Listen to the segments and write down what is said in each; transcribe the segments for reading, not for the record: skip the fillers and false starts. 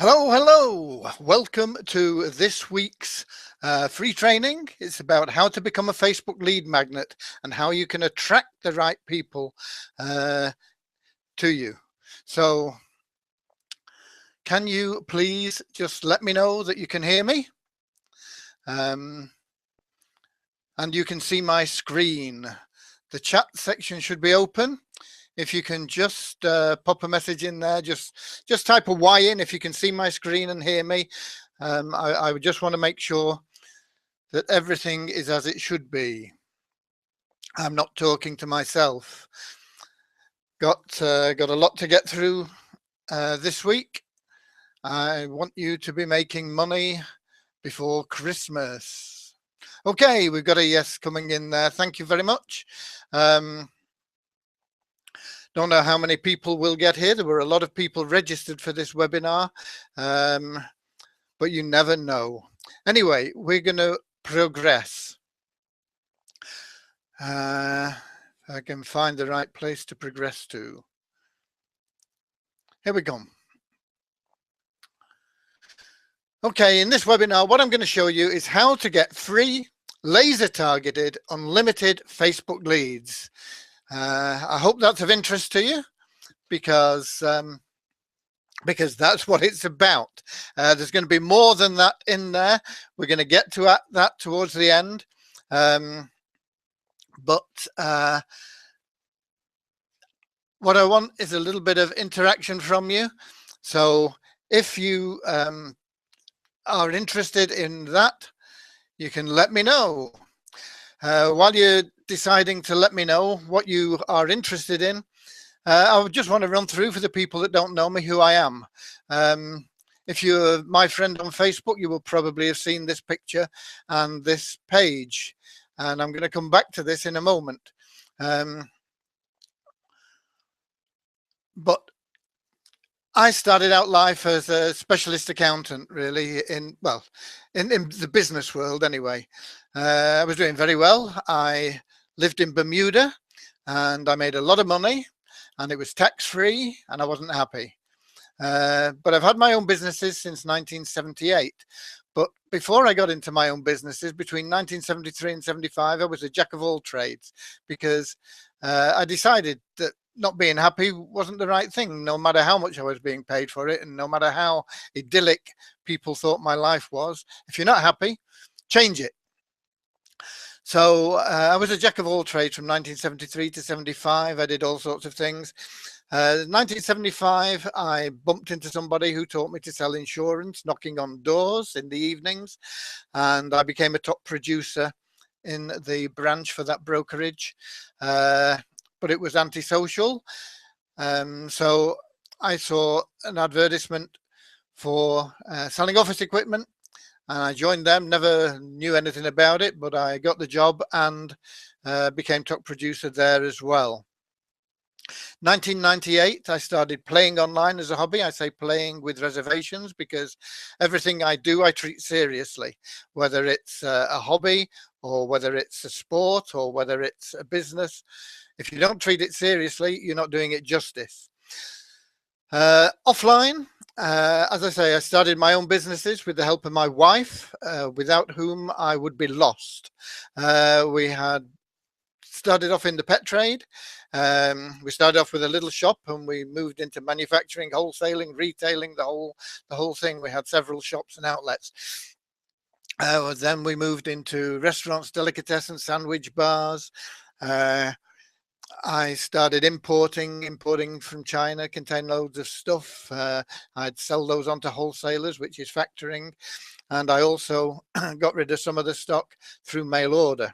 Hello, hello. Welcome to this week's free training. It's about how to become a Facebook lead magnet and how you can attract the right people to you. So can you please just let me know that you can hear me? And you can see my screen. The chat section should be open. If you can just pop a message in there, just type a Y in if you can see my screen and hear me. I would just want to make sure that everything is as it should be. I'm not talking to myself. Got a lot to get through this week. I want you to be making money before Christmas. Okay, we've got a yes coming in there. Thank you very much. Don't know how many people will get here. There were a lot of people registered for this webinar, but you never know. Anyway, we're going to progress. I can find the right place to progress to. Here we go. Okay, in this webinar, what I'm going to show you is how to get free, laser-targeted, unlimited Facebook leads. I hope that's of interest to you because that's what it's about. There's going to be more than that in there. We're going to get to that towards the end. But what I want is a little bit of interaction from you. So if you are interested in that, you can let me know. While you're deciding to let me know what you are interested in, I just want to run through for the people that don't know me who I am. If you're my friend on Facebook, you will probably have seen this picture and this page. And I'm going to come back to this in a moment. But I started out life as a specialist accountant, really, in the business world anyway. I was doing very well. I lived in Bermuda and I made a lot of money and it was tax-free and I wasn't happy. But I've had my own businesses since 1978. But before I got into my own businesses, between 1973 and 75, I was a jack of all trades because I decided that not being happy wasn't the right thing, no matter how much I was being paid for it and no matter how idyllic people thought my life was. If you're not happy, change it. So I was a jack of all trades from 1973 to 75. I did all sorts of things. 1975, I bumped into somebody who taught me to sell insurance, knocking on doors in the evenings, and I became a top producer in the branch for that brokerage. But it was antisocial. So I saw an advertisement for selling office equipment and I joined them, never knew anything about it, but I got the job and became top producer there as well. 1998, I started playing online as a hobby. I say playing with reservations because everything I do, I treat seriously, whether it's a hobby or whether it's a sport or whether it's a business. If you don't treat it seriously, you're not doing it justice. Offline, as I say, I started my own businesses with the help of my wife, without whom I would be lost. We had started off in the pet trade. We started off with a little shop and we moved into manufacturing, wholesaling, retailing, the whole thing. We had several shops and outlets. Then we moved into restaurants, delicatessen, sandwich bars. I started importing from China, contain loads of stuff. I'd sell those on to wholesalers, which is factoring. And I also got rid of some of the stock through mail order.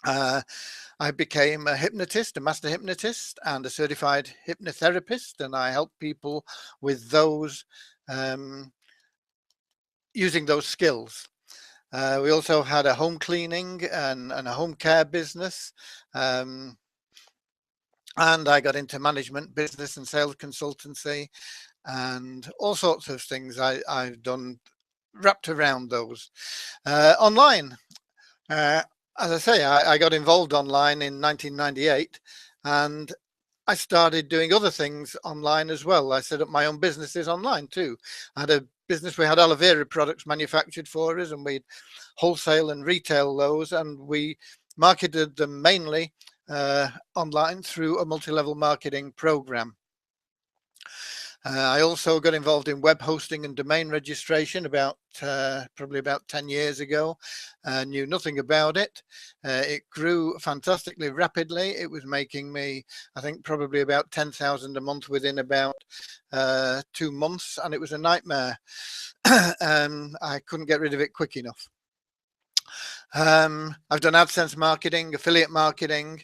I became a hypnotist, a master hypnotist and a certified hypnotherapist. And I help people with those, using those skills. We also had a home cleaning and a home care business. And I got into management, business and sales consultancy and all sorts of things I've done wrapped around those. Online, as I say, I got involved online in 1998 and I started doing other things online as well. I set up my own businesses online too. I had a business, we had aloe vera products manufactured for us, and we'd wholesale and retail those, and we marketed them mainly online through a multi-level marketing program. I also got involved in web hosting and domain registration probably about 10 years ago. Knew nothing about it. It grew fantastically rapidly. It was making me, I think, probably about 10,000 a month within about 2 months, and it was a nightmare. I couldn't get rid of it quick enough. I've done AdSense marketing, affiliate marketing.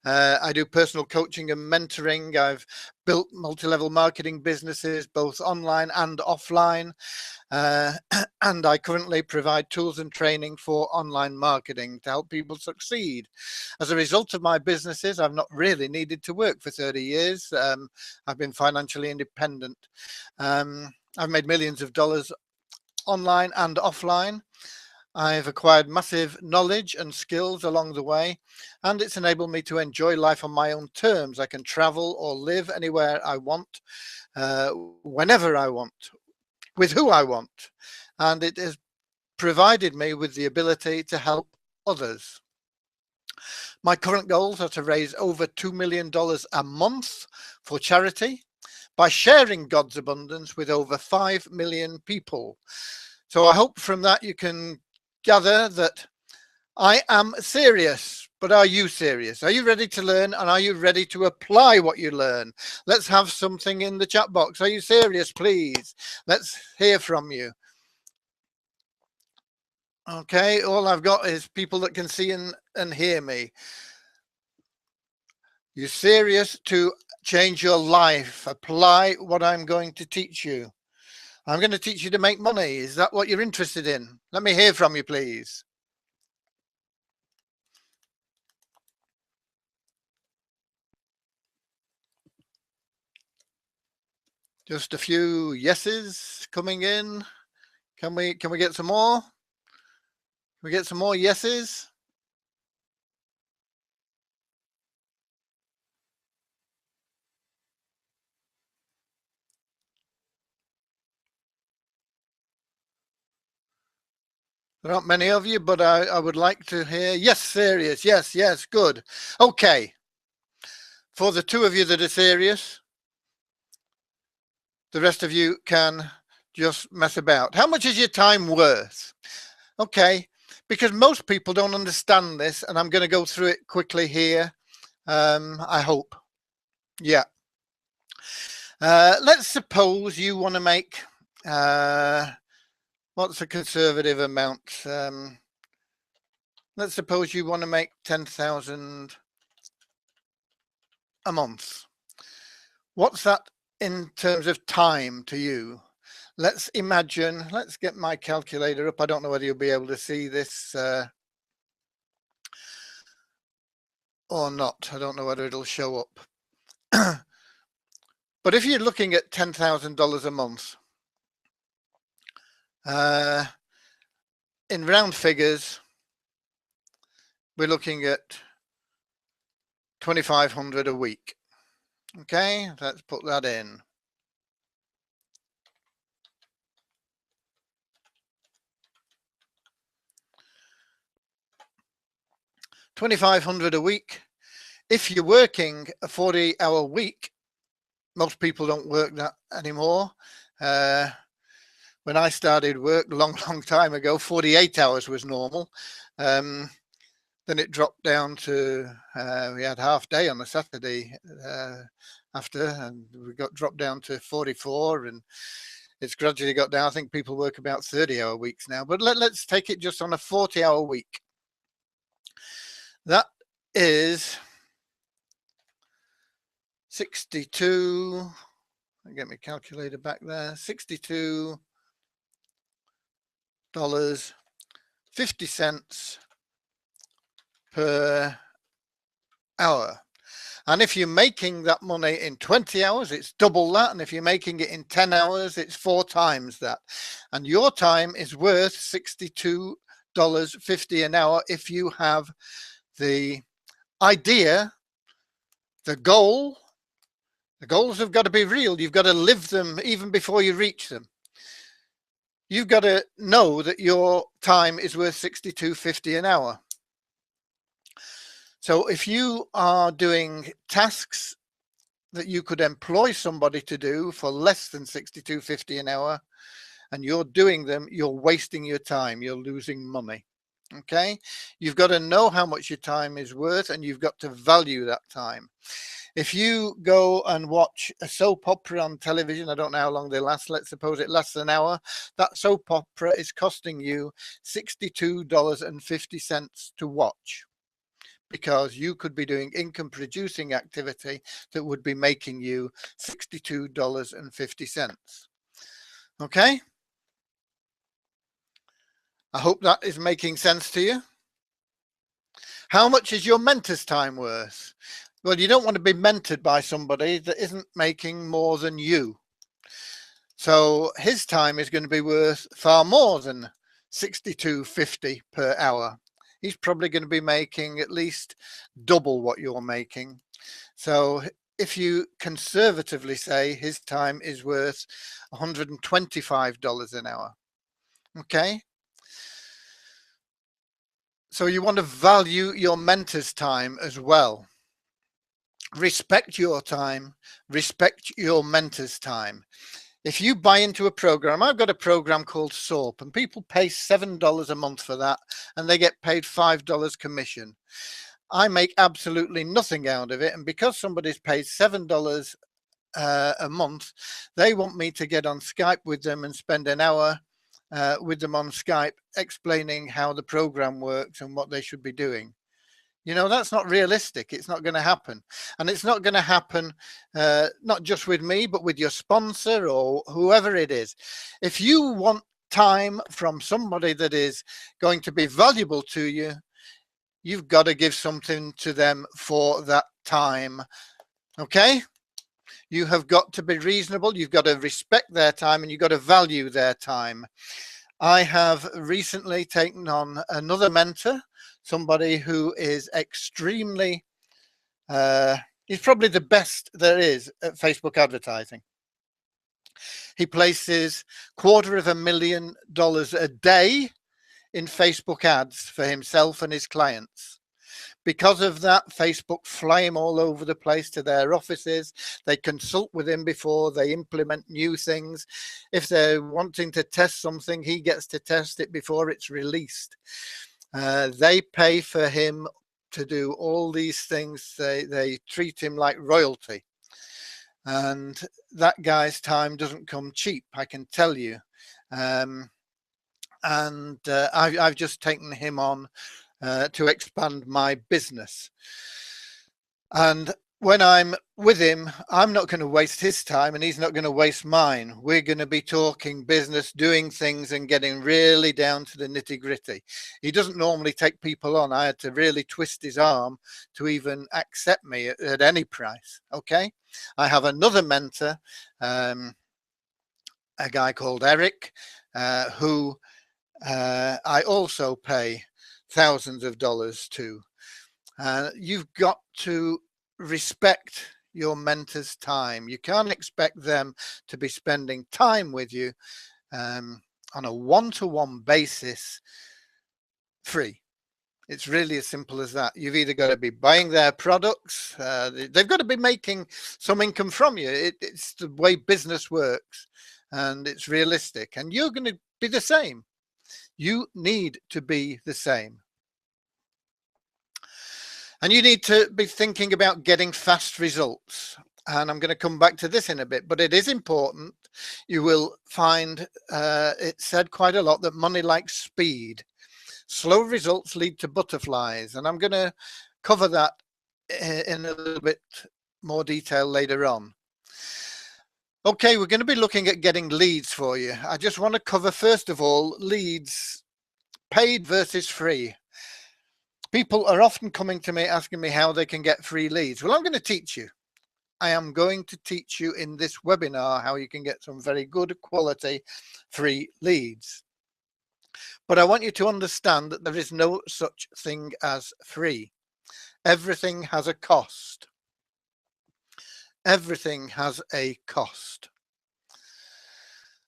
I do personal coaching and mentoring. I've built multi-level marketing businesses, both online and offline. And I currently provide tools and training for online marketing to help people succeed. As a result of my businesses, I've not really needed to work for 30 years. I've been financially independent. I've made millions of dollars online and offline. I've acquired massive knowledge and skills along the way, and it's enabled me to enjoy life on my own terms. I can travel or live anywhere I want, whenever I want, with who I want, and it has provided me with the ability to help others. My current goals are to raise over $2 million a month for charity by sharing God's abundance with over 5 million people. So I hope from that you can gather that I am serious. But are you serious? Are you ready to learn, and are you ready to apply what you learn? Let's have something in the chat box. Are you serious, please? Let's hear from you. Okay, all I've got is people that can see and hear me. You're serious to change your life. Apply what I'm going to teach you. I'm going to teach you to make money. Is that what you're interested in? Let me hear from you, please. Just a few yeses coming in. Can we get some more? Can we get some more yeses? There aren't many of you, but I would like to hear. Yes, serious. Yes, yes, good. Okay. For the 2 of you that are serious, the rest of you can just mess about. How much is your time worth? Okay, because most people don't understand this, and I'm going to go through it quickly here. I hope. Yeah. Let's suppose you want to make, what's a conservative amount? Let's suppose you want to make 10,000 a month. What's that in terms of time to you? Let's imagine, let's get my calculator up. I don't know whether you'll be able to see this or not. I don't know whether it'll show up. But if you're looking at $10,000 a month, in round figures, we're looking at $2,500 a week. Okay, let's put that in. $2,500 a week. If you're working a 40-hour week, most people don't work that anymore. When I started work a long time ago, 48 hours was normal. Then it dropped down to, we had half day on a Saturday after, and we got dropped down to 44, and it's gradually got down. I think people work about 30-hour weeks now, but let's take it just on a 40-hour week. That is 62, I'll get my calculator back there, $62.50 per hour. And if you're making that money in 20 hours, it's double that. And if you're making it in 10 hours, it's 4 times that. And your time is worth $62.50 an hour if you have the idea, the goal, The goals have got to be real. You've got to live them even before you reach them. You've got to know that your time is worth $62.50 an hour. So if you are doing tasks that you could employ somebody to do for less than $62.50 an hour, and you're doing them, you're wasting your time, you're losing money. Okay, you've got to know how much your time is worth, and you've got to value that time. If you go and watch a soap opera on television, I don't know how long they last, let's suppose it lasts an hour, that soap opera is costing you $62.50 to watch, because you could be doing income producing activity that would be making you $62.50. Okay, I hope that is making sense to you. How much is your mentor's time worth? Well, you don't want to be mentored by somebody that isn't making more than you. So his time is going to be worth far more than $62.50 per hour. He's probably going to be making at least double what you're making. So if you conservatively say his time is worth $125 an hour. Okay. So you want to value your mentor's time as well. Respect your time, respect your mentor's time. If you buy into a program, I've got a program called SOAP, and people pay $7 a month for that, and they get paid $5 commission. I make absolutely nothing out of it, and because somebody's paid $7 a month, they want me to get on Skype with them and spend an hour with them on Skype explaining how the program works and what they should be doing. You know, that's not realistic. It's not going to happen. And it's not going to happen not just with me, but with your sponsor or whoever it is. If you want time from somebody that is going to be valuable to you, you've got to give something to them for that time. Okay? You have got to be reasonable. You've got to respect their time, and you've got to value their time. I have recently taken on another mentor, somebody who is extremely, he's probably the best there is at Facebook advertising. He places $250,000 a day in Facebook ads for himself and his clients. Because of that, Facebook fly him all over the place to their offices. They consult with him before they implement new things. If they're wanting to test something, he gets to test it before it's released. They pay for him to do all these things. They treat him like royalty. And that guy's time doesn't come cheap, I can tell you. I've just taken him on to expand my business. And when I'm with him, I'm not going to waste his time, and he's not going to waste mine. We're going to be talking business, doing things, and getting really down to the nitty gritty. He doesn't normally take people on. I had to really twist his arm to even accept me at any price. Okay. I have another mentor, a guy called Eric, who I also pay thousands of dollars to. You've got to respect your mentor's time. You can't expect them to be spending time with you on a one-to-one basis free. It's really as simple as that. You've either got to be buying their products, they've got to be making some income from you. It's the way business works, and it's realistic, and you're going to be the same. You need to be the same. And you need to be thinking about getting fast results. And I'm going to come back to this in a bit, but it is important. You will find it said quite a lot that money likes speed. Slow results lead to butterflies. And I'm going to cover that in a little bit more detail later on. Okay, we're going to be looking at getting leads for you. I just want to cover, first of all, leads, paid versus free. People are often coming to me asking me how they can get free leads. Well, I'm going to teach you. I am going to teach you in this webinar how you can get some very good quality free leads. But I want you to understand that there is no such thing as free. Everything has a cost. Everything has a cost.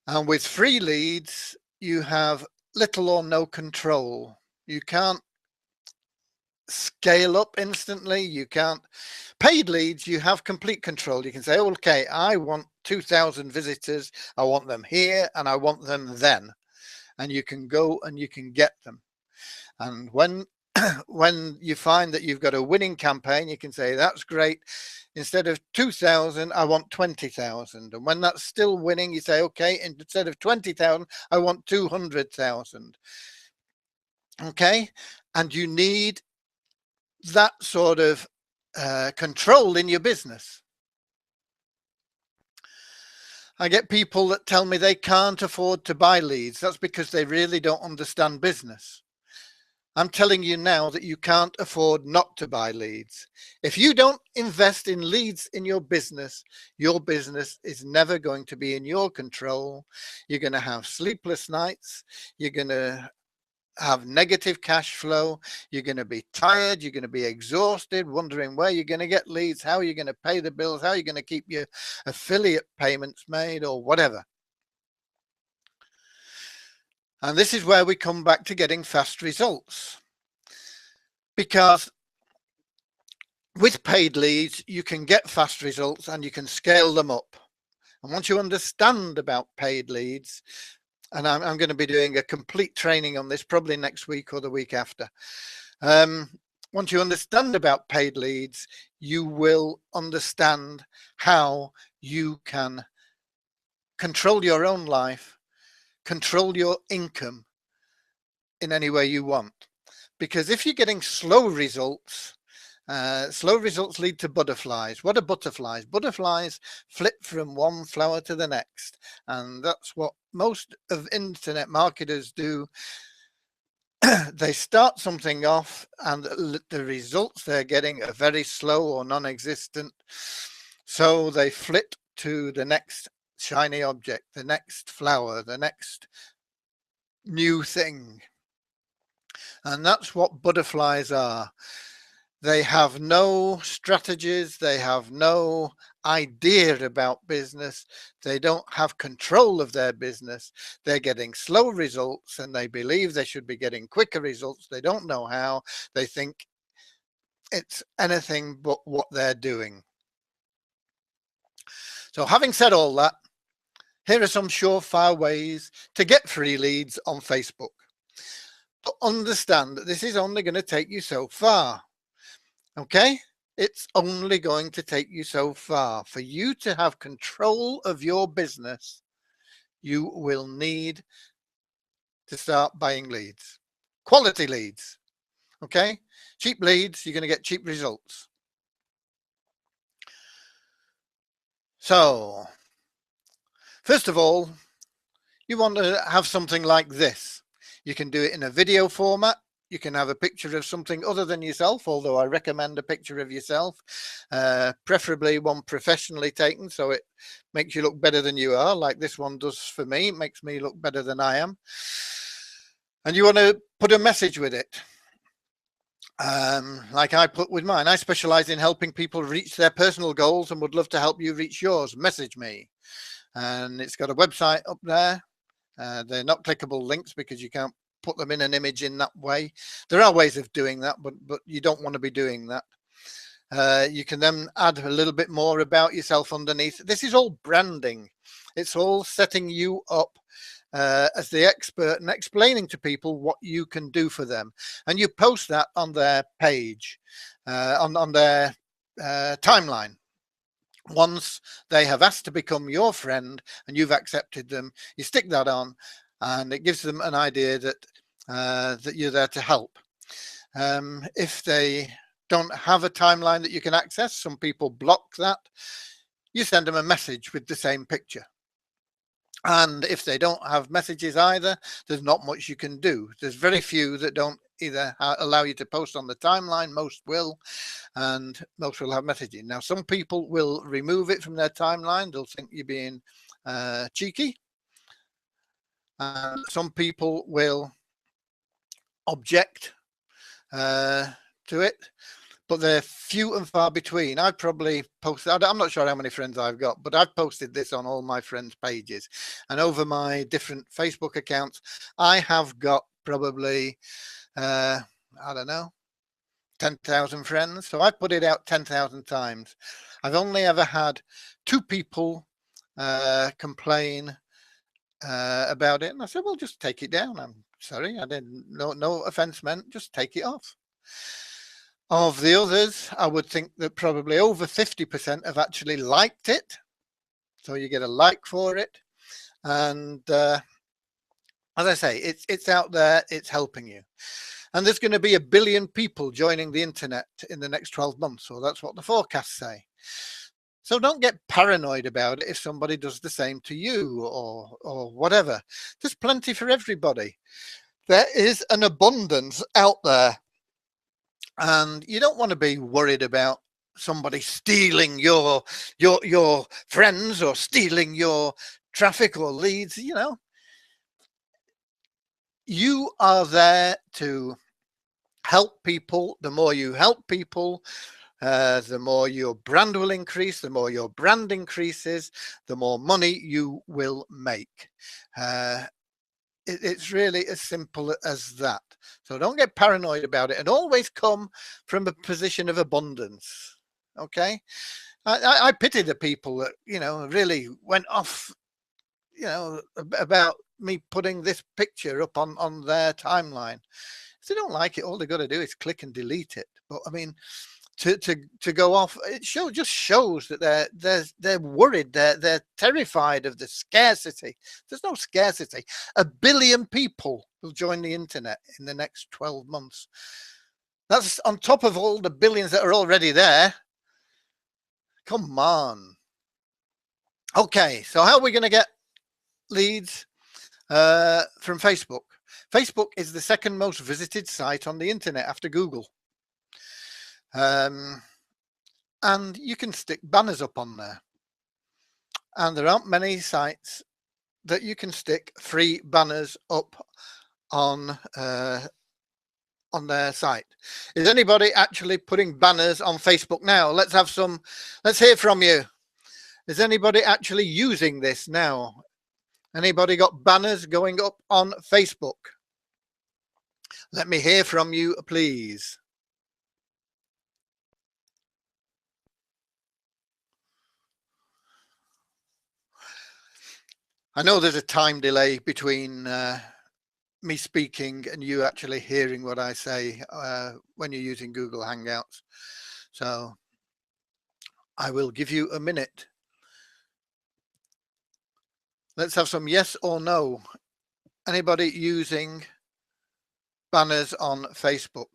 And with free leads, you have little or no control. You can't scale up instantly. You can't. Paid leads, you have complete control. You can say, okay, I want 2,000 visitors. I want them here and I want them then. And you can go and you can get them. And when when you find that you've got a winning campaign, you can say, that's great. Instead of 2,000, I want 20,000. And when that's still winning, you say, okay, instead of 20,000, I want 200,000. Okay. And you need that sort of control in your business. I get people that tell me they can't afford to buy leads. That's because they really don't understand business. I'm telling you now that you can't afford not to buy leads. If you don't invest in leads in your business is never going to be in your control. You're going to have sleepless nights. You're going to have negative cash flow. You're going to be tired. You're going to be exhausted, wondering where you're going to get leads, how you're going to pay the bills, how you're going to keep your affiliate payments made or whatever. And this is where we come back to getting fast results. Because with paid leads, you can get fast results and you can scale them up. And once you understand about paid leads, and I'm going to be doing a complete training on this probably next week or the week after. Once you understand about paid leads, you will understand how you can control your own life, control your income in any way you want. Because if you're getting slow results lead to butterflies. What are butterflies? Butterflies flip from one flower to the next. And that's what most of internet marketers do. They start something off and the results they're getting are very slow or non-existent. So they flip to the next shiny object, the next flower, the next new thing. And that's what butterflies are. They have no strategies. They have no idea about business. They don't have control of their business. They're getting slow results and they believe they should be getting quicker results. They don't know how. They think it's anything but what they're doing. So having said all that, here are some surefire ways to get free leads on Facebook. But understand that this is only going to take you so far. Okay, it's only going to take you so far. For you to have control of your business, you will need to start buying leads, quality leads. Okay, cheap leads, you're going to get cheap results. So, first of all, you want to have something like this. You can do it in a video format. You can have a picture of something other than yourself, although I recommend a picture of yourself, preferably one professionally taken, so it makes you look better than you are, like this one does for me. It makes me look better than I am. And you want to put a message with it. Like I put with mine. I specialize in helping people reach their personal goals and would love to help you reach yours. Message me. And it's got a website up there. They're not clickable links because you can't put them in an image in that way. There are ways of doing that, but you don't want to be doing that. You can then add a little bit more about yourself underneath. This is all branding. It's all setting you up as the expert and explaining to people what you can do for them. And you post that on their page, on their timeline. Once they have asked to become your friend and you've accepted them, you stick that on, and it gives them an idea that that you're there to help. If they don't have a timeline that you can access, some people block that, you send them a message with the same picture. And if they don't have messages either, there's not much you can do. There's very few that don't either allow you to post on the timeline. Most will, and most will have messaging. Now, some people will remove it from their timeline. They'll think you're being cheeky. And some people will object to it. but they're few and far between. I've probably posted, I'm not sure how many friends I've got, but I've posted this on all my friends' pages. And over my different Facebook accounts, I have got probably, I don't know, 10,000 friends. So I put it out 10,000 times. I've only ever had 2 people complain about it. And I said, well, just take it down. I'm sorry, I didn't, no offense meant, just take it off. Of the others, I would think that probably over 50% have actually liked it. So you get a like for it. And as I say, it's out there, it's helping you. And there's going to be 1 billion people joining the internet in the next 12 months. So that's what the forecasts say. So don't get paranoid about it if somebody does the same to you or whatever. There's plenty for everybody. There is an abundance out there. And you don't want to be worried about somebody stealing your friends or stealing your traffic or leads. You know, you are there to help people. The more you help people, the more your brand will increase. The more your brand increases, the more money you will make. It's really as simple as that. So don't get paranoid about it, and always come from a position of abundance. Okay. I pity the people that, you know, really went off, you know, about me putting this picture up on their timeline. If they don't like it, all they got to do is click and delete it. But I mean, to go off, it just shows that they're worried, they're terrified of the scarcity. There's no scarcity. 1 billion people will join the internet in the next 12 months. That's on top of all the billions that are already there. Come on. Okay, so how are we going to get leads from Facebook? Facebook is the second most visited site on the internet after Google. And you can stick banners up on there. And there aren't many sites that you can stick free banners up on their site. Is anybody actually putting banners on Facebook now? Let's hear from you. Is anybody actually using this now? Anybody got banners going up on Facebook? Let me hear from you, please. I know there's a time delay between me speaking and you actually hearing what I say when you're using Google Hangouts. So I will give you a minute. Let's have some yes or no. Anybody using banners on Facebook?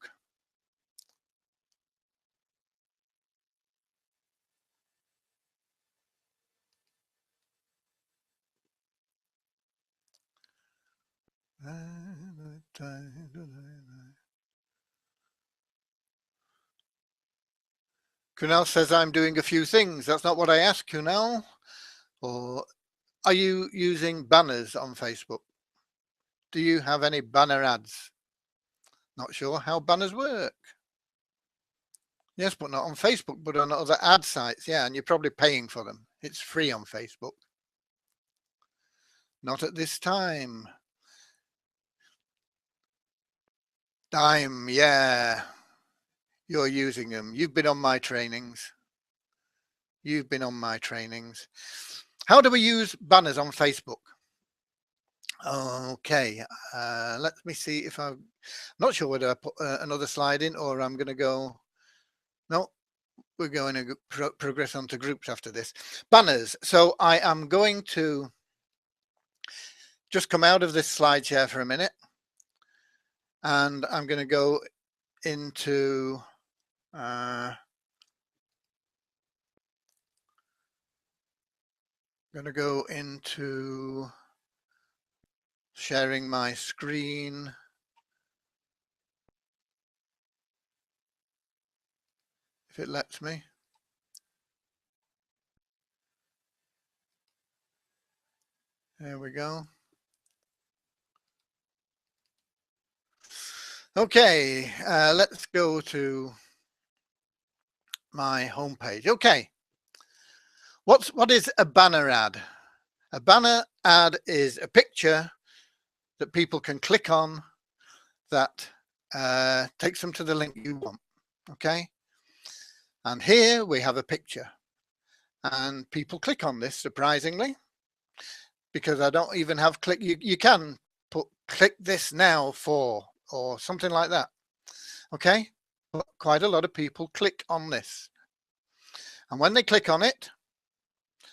Kunal says I'm doing a few things. That's not what I asked, Kunal. Or are you using banners on Facebook? Do you have any banner ads? Not sure how banners work. Yes, but not on Facebook, but on other ad sites. Yeah, and you're probably paying for them. It's free on Facebook. Not at this time. Dime, yeah. You're using them. You've been on my trainings. You've been on my trainings. How do we use banners on Facebook? Okay, let me see if I'm not sure whether I put another slide in or I'm going to go. No, we're going to progress on to groups after this. Banners. So I am going to just come out of this slide share for a minute. And I'm going to go into sharing my screen. If it lets me. There we go. Okay, let's go to my homepage. Okay. What is a banner ad? A banner ad is a picture that people can click on that takes them to the link you want. Okay. And here we have a picture, and people click on this, surprisingly, because I don't even have click. You can put click this now for, or something like that. Okay. But quite a lot of people click on this. And when they click on it,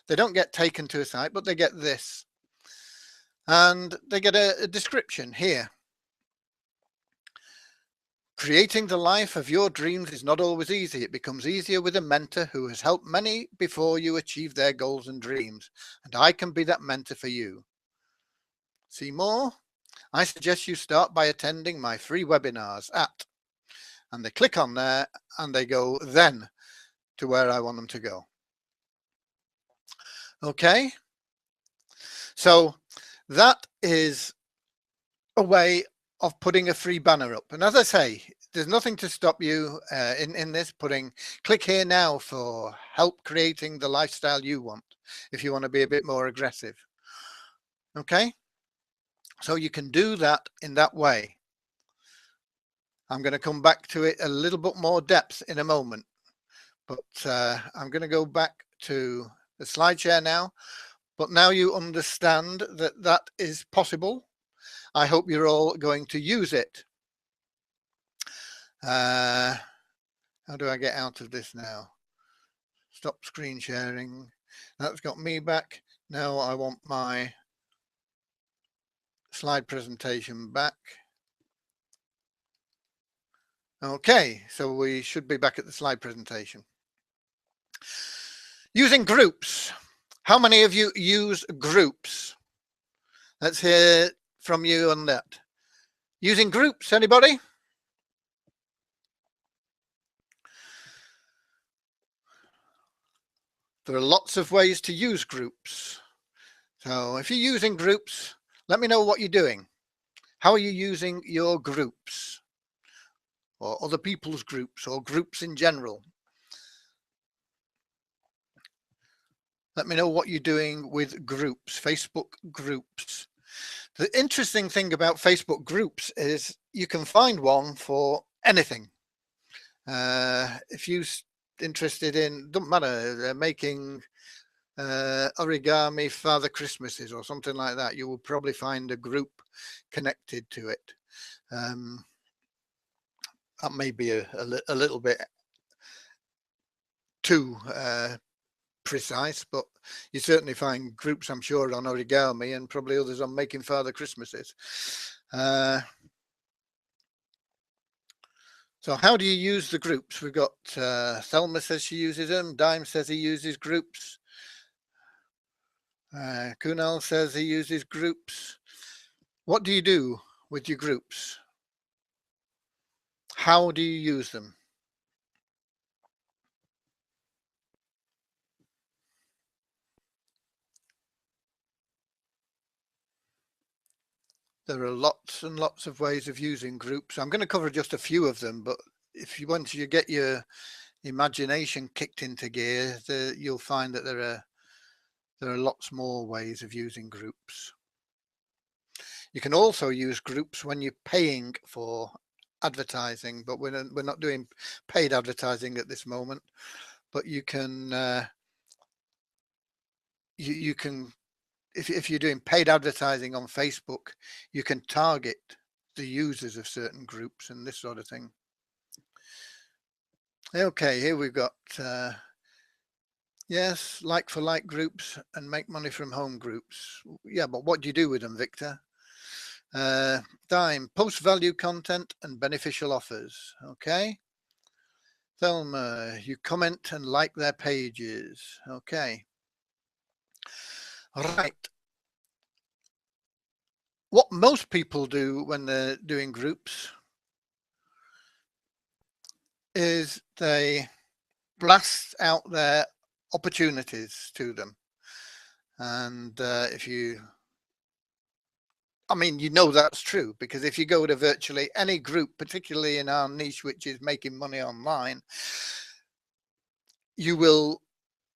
they don't get taken to a site, but they get this. And they get a description here. Creating the life of your dreams is not always easy. It becomes easier with a mentor who has helped many before you achieve their goals and dreams. And I can be that mentor for you. See more? I suggest you start by attending my free webinars at, and they click on there and they go then to where I want them to go. Okay. So that is a way of putting a free banner up. And as I say, there's nothing to stop you in this putting click here now for help creating the lifestyle you want, if you want to be a bit more aggressive. Okay. So you can do that in that way. I'm going to come back to it a little bit more depth in a moment, but I'm going to go back to the slide share now. But now you understand that that is possible. I hope you're all going to use it. How do I get out of this now? Stop screen sharing. That's got me back. Now I want my slide presentation back. Okay, so we should be back at the slide presentation. Using groups. How many of you use groups? Let's hear from you on that. Using groups, anybody? There are lots of ways to use groups. So if you're using groups, let me know what you're doing. How are you using your groups? Or other people's groups, or groups in general? Let me know what you're doing with groups, Facebook groups. The interesting thing about Facebook groups is you can find one for anything. If you're interested in, doesn't matter, making origami Father Christmases or something like that, you will probably find a group connected to it. That may be a little bit too precise, but you certainly find groups, I'm sure, on origami and probably others on making Father Christmases. So how do you use the groups? We've got Thelma says she uses them. Dime says he uses groups. Kunal says he uses groups. What do you do with your groups? How do you use them? There are lots and lots of ways of using groups. I'm going to cover just a few of them, but if you once you get your imagination kicked into gear, you'll find that there are lots more ways of using groups. You can also use groups when you're paying for advertising, but we're not doing paid advertising at this moment. But you can you can, if you're doing paid advertising on Facebook, you can target the users of certain groups and this sort of thing. Okay, here we've got yes, like for like groups and make money from home groups. Yeah, but what do you do with them, Victor? Dime, post value content and beneficial offers. Okay. Thelma, you comment and like their pages. Okay. Right. What most people do when they're doing groups is they blast out their opportunities to them. And if you, I mean, you know that's true, because if you go to virtually any group, particularly in our niche, which is making money online, you will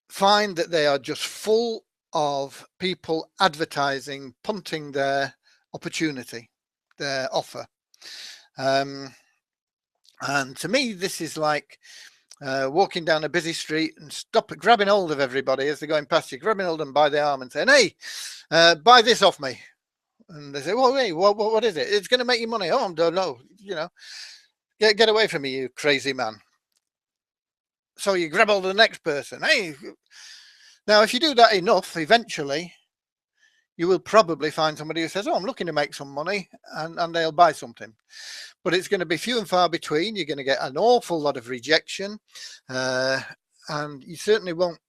find that they are just full of people advertising, punting their opportunity, their offer. And to me, this is like walking down a busy street and grabbing hold of everybody as they're going past you, grabbing hold of them by the arm and saying, hey, buy this off me. And they say, well, hey, what is it? It's going to make you money. Oh, I don't know. You know, get away from me, you crazy man. So you grab hold of the next person. Hey, now if you do that enough, eventually you will probably find somebody who says, oh, I'm looking to make some money, and they'll buy something. But it's going to be few and far between. You're going to get an awful lot of rejection, and you certainly won't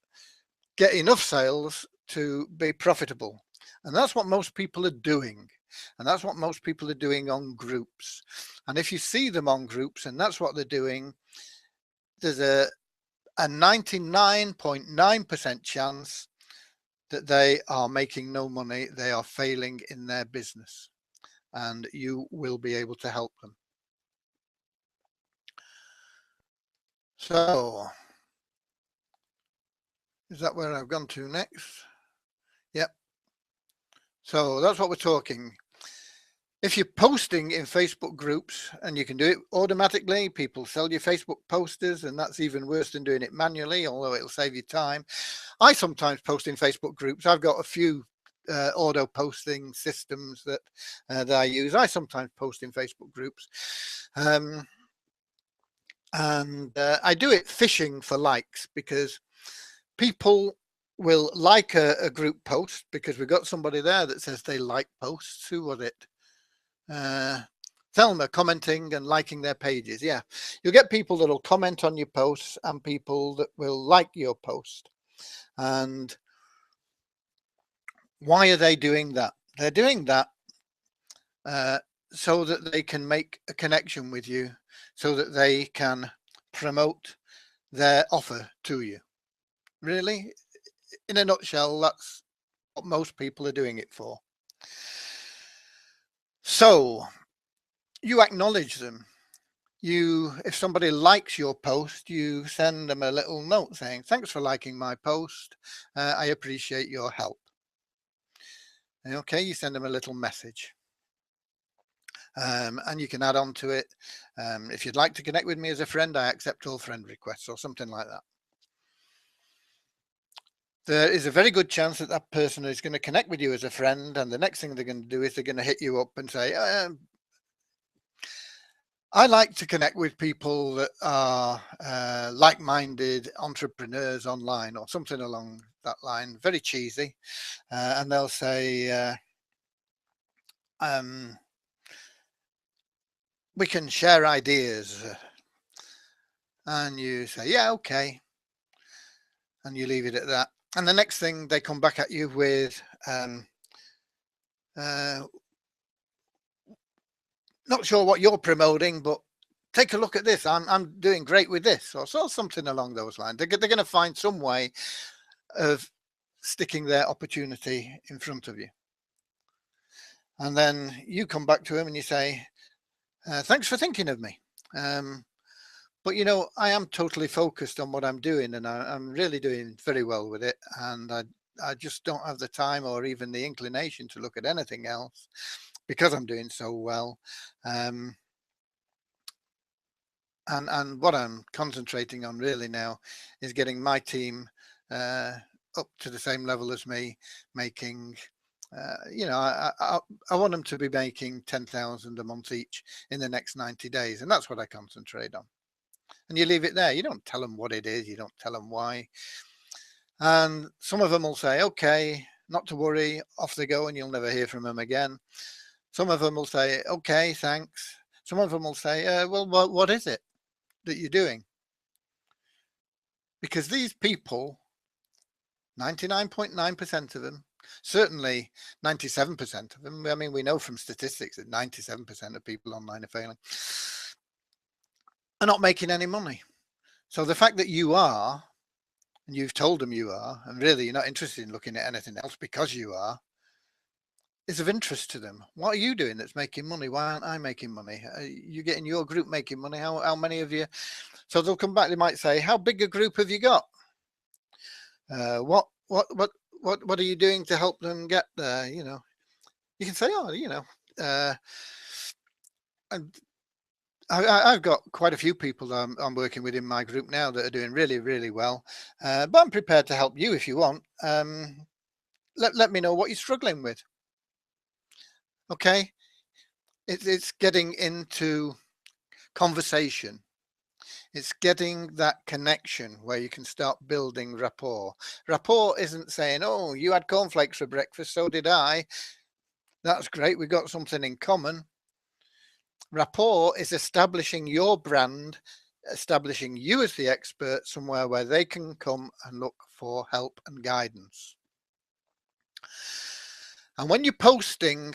get enough sales to be profitable. And that's what most people are doing. And that's what most people are doing on groups. And if you see them on groups and that's what they're doing, there's a 99.9% chance that they are making no money. They are failing in their business, and you will be able to help them. So is that where I've gone to next? Yep. So that's what we're talking. If you're posting in Facebook groups, and you can do it automatically, people sell you Facebook posters, and that's even worse than doing it manually, although it'll save you time. I sometimes post in Facebook groups. I've got a few auto posting systems that I use. I sometimes post in Facebook groups. And I do it fishing for likes, because people will like a group post because we've got somebody there that says they like posts. Who was it? Thelma commenting and liking their pages. Yeah, you'll get people that will comment on your posts and people that will like your post. And why are they doing that? They're doing that so that they can make a connection with you, so that they can promote their offer to you. Really, in a nutshell, that's what most people are doing it for. So you acknowledge them. If somebody likes your post, you send them a little note saying, thanks for liking my post. I appreciate your help. Okay, you send them a little message. And you can add on to it. If you'd like to connect with me as a friend, I accept all friend requests, or something like that. There is a very good chance that that person is going to connect with you as a friend, and the next thing they're going to do is they're going to hit you up and say, I like to connect with people that are like-minded entrepreneurs online, or something along that line. Very cheesy. And they'll say, we can share ideas. And you say, yeah, okay. And you leave it at that. And the next thing they come back at you with, not sure what you're promoting, but take a look at this. I'm doing great with this, or something along those lines. They're going to find some way of sticking their opportunity in front of you. And then you come back to them and you say, thanks for thinking of me. But, you know, I am totally focused on what I'm doing, and I'm really doing very well with it. And I just don't have the time or even the inclination to look at anything else because I'm doing so well. And what I'm concentrating on really now is getting my team up to the same level as me, making, you know, I want them to be making 10,000 a month each in the next 90 days. And that's what I concentrate on. And you leave it there. You don't tell them what it is. You don't tell them why. And some of them will say, okay, not to worry, off they go, and you'll never hear from them again. Some of them will say, okay, thanks. Some of them will say, well, what is it that you're doing? Because these people, 99.9% of them, certainly 97% of them, I mean, we know from statistics that 97% of people online are failing, are not making any money. So the fact that you are, and you've told them you are, and really you're not interested in looking at anything else because you are, is of interest to them. What are you doing that's making money? Why aren't I making money? You get in your group making money. How many of you? So they'll come back. They might say, how big a group have you got? What are you doing to help them get there? You know, you can say, oh, you know, and I've got quite a few people that I'm working with in my group now that are doing really, really well. But I'm prepared to help you if you want. Let me know what you're struggling with. Okay, it's getting into conversation. It's getting that connection where you can start building rapport. Rapport isn't saying, oh, you had cornflakes for breakfast, so did I. That's great. We've got something in common. Rapport is establishing your brand, establishing you as the expert somewhere where they can come and look for help and guidance. And when you're posting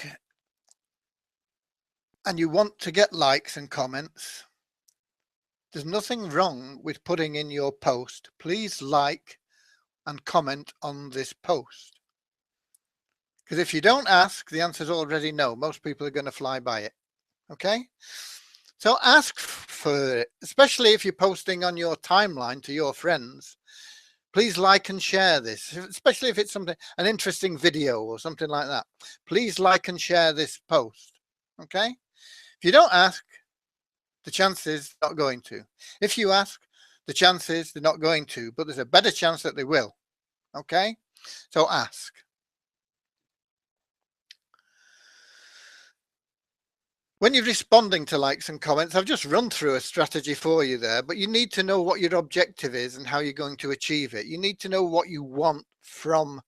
and you want to get likes and comments, there's nothing wrong with putting in your post, please like and comment on this post. Because if you don't ask, the answer is already no. Most people are going to fly by it. Okay? So ask for it, especially if you're posting on your timeline to your friends. Please like and share this, especially if it's something, an interesting video or something like that. Please like and share this post. Okay? If you don't ask, the chances not going to. If you ask, the chances they're not going to, but there's a better chance that they will. Okay? So ask. When you're responding to likes and comments, I've just run through a strategy for you there, but you need to know what your objective is and how you're going to achieve it. You need to know what you want from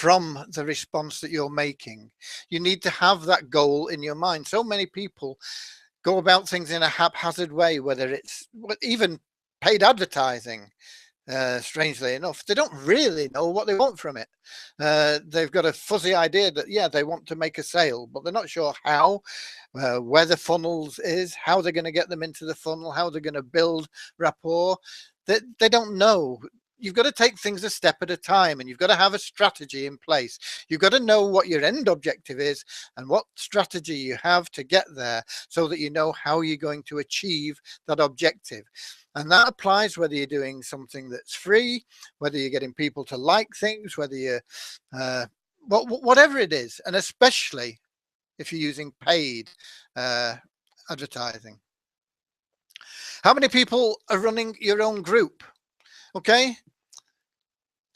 the response that you're making. You need to have that goal in your mind. So many people go about things in a haphazard way, whether it's even paid advertising. Strangely enough, they don't really know what they want from it. They've got a fuzzy idea that, yeah, they want to make a sale, but they're not sure how, where the funnels is, how they're going to get them into the funnel, how they're going to build rapport. They don't know. You've got to take things a step at a time, and you've got to have a strategy in place. You've got to know what your end objective is and what strategy you have to get there, so that you know how you're going to achieve that objective. And that applies whether you're doing something that's free, whether you're getting people to like things, whether you're whatever it is, and especially if you're using paid advertising. How many people are running your own group? Okay.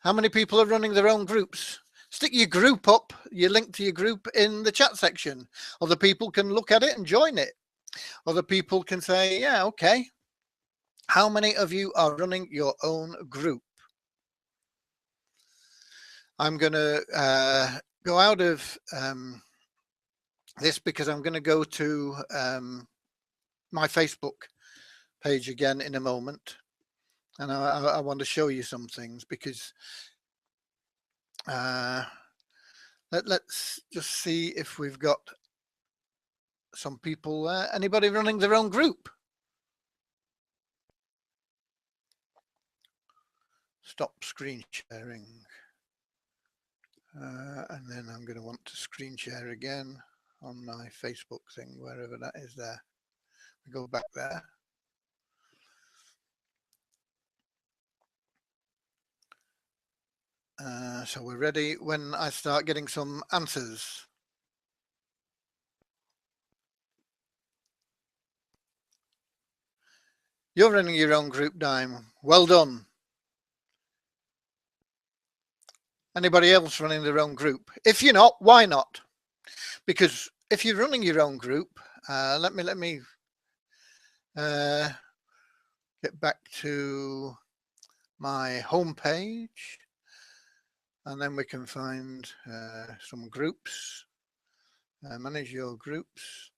How many people are running their own groups? Stick your group up, your link to your group in the chat section. Other people can look at it and join it. Other people can say, yeah, okay. How many of you are running your own group? I'm going to go out of this because I'm going to go to my Facebook page again in a moment. And I want to show you some things because let's just see if we've got some people, anybody running their own group? Stop screen sharing. And then I'm going to want to screen share again on my Facebook thing, wherever that is there. We go back there. So we're ready when I start getting some answers. You're running your own group, Dime. Well done. Anybody else running their own group? If you're not, why not? Because if you're running your own group, let me get back to my home page, and then we can find some groups. Manage your groups.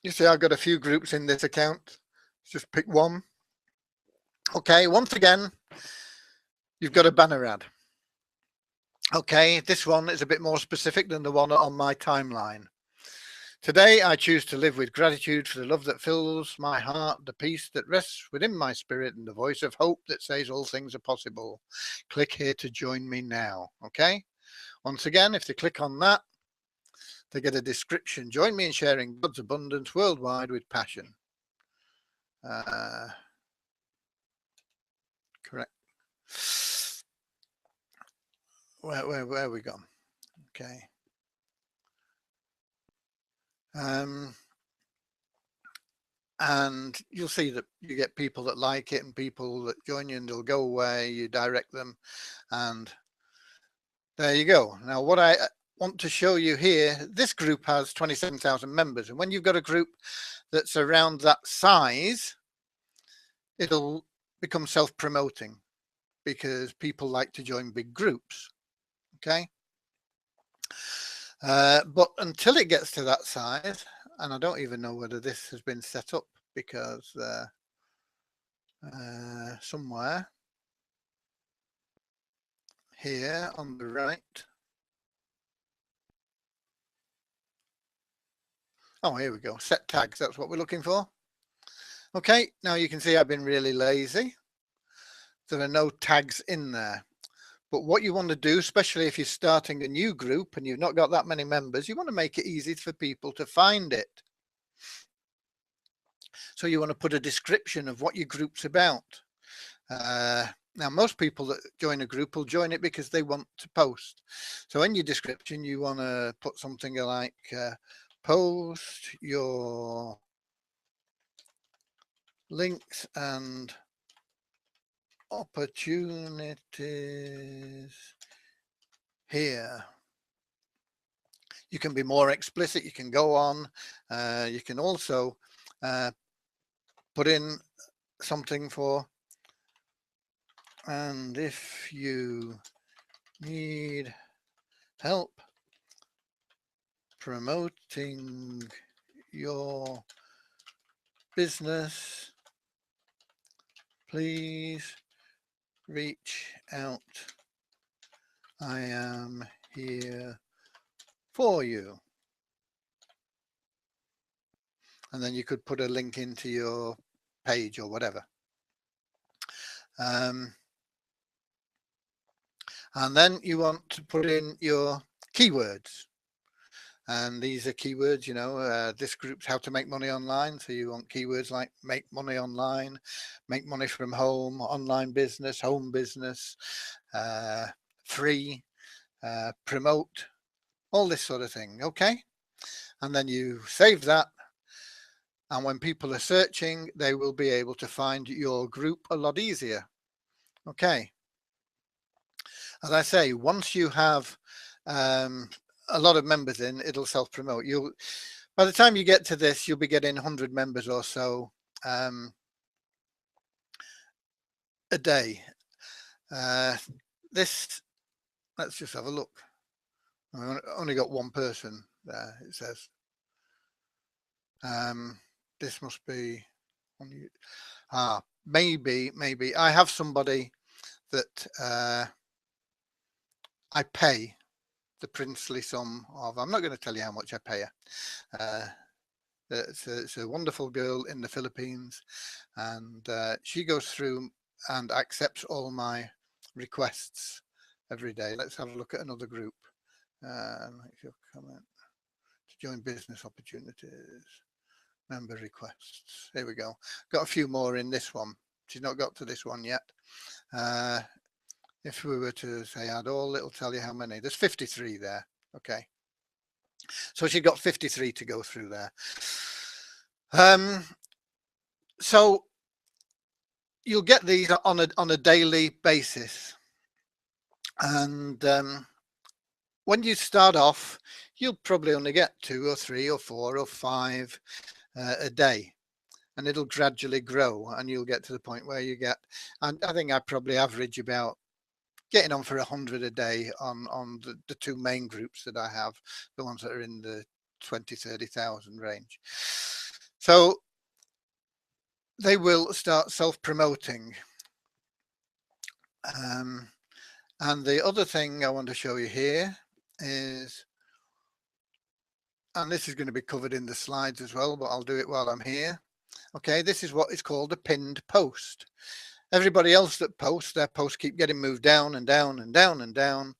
You see, I've got a few groups in this account. Just pick one. Okay, once again, you've got a banner ad. Okay, this one is a bit more specific than the one on my timeline. Today, I choose to live with gratitude for the love that fills my heart, the peace that rests within my spirit, and the voice of hope that says all things are possible. Click here to join me now. Okay, once again, if they click on that, they get a description. Join me in sharing God's abundance worldwide with passion. Correct. Where we gone? Okay. And you'll see that you get people that like it and people that join you, and they'll go away, you direct them, and there you go. Now what I want to show you here, this group has 27,000 members, and when you've got a group that's around that size, it'll become self-promoting because people like to join big groups. Okay. But until it gets to that size, and I don't even know whether this has been set up, because somewhere here on the right. Oh, here we go. Set tags. That's what we're looking for. Okay, now you can see I've been really lazy. There are no tags in there. But what you want to do, especially if you're starting a new group and you've not got that many members, you want to make it easy for people to find it. So you want to put a description of what your group's about. Now, most people that join a group will join it because they want to post. So in your description, you want to put something like post your links and opportunities here. You can be more explicit. You can go on. You can also put in something for, and if you need help promoting your business, please reach out. I am here for you. And then you could put a link into your page or whatever. And then you want to put in your keywords. And these are keywords, you know, this group's how to make money online. So you want keywords like make money online, make money from home, online business, home business, free, promote, all this sort of thing. Okay. And then you save that. And when people are searching, they will be able to find your group a lot easier. Okay. As I say, once you have a lot of members in, it'll self-promote. By the time you get to this, you'll be getting 100 members or so a day. Let's just have a look. I only got one person there, it says. This must be maybe I have somebody that I pay the princely sum of, I'm not going to tell you how much I pay her. It's a wonderful girl in the Philippines, and she goes through and accepts all my requests every day. Let's have a look at another group. Make your comment to join business opportunities, member requests. Here we go. Got a few more in this one. She's not got to this one yet. If we were to say add all, it'll tell you how many. There's 53 there. Okay. So she got 53 to go through there. So you'll get these on a daily basis. And when you start off, you'll probably only get 2 or 3 or 4 or 5 a day. And it'll gradually grow, and you'll get to the point where you get, and I think I probably average about getting on for 100 a day on the 2 main groups that I have, the ones that are in the 20,000-30,000 range. So they will start self-promoting. And the other thing I want to show you here is, and this is going to be covered in the slides as well, but I'll do it while I'm here. Okay, this is what is called a pinned post. Everybody else that posts, their posts keep getting moved down and down and down and down.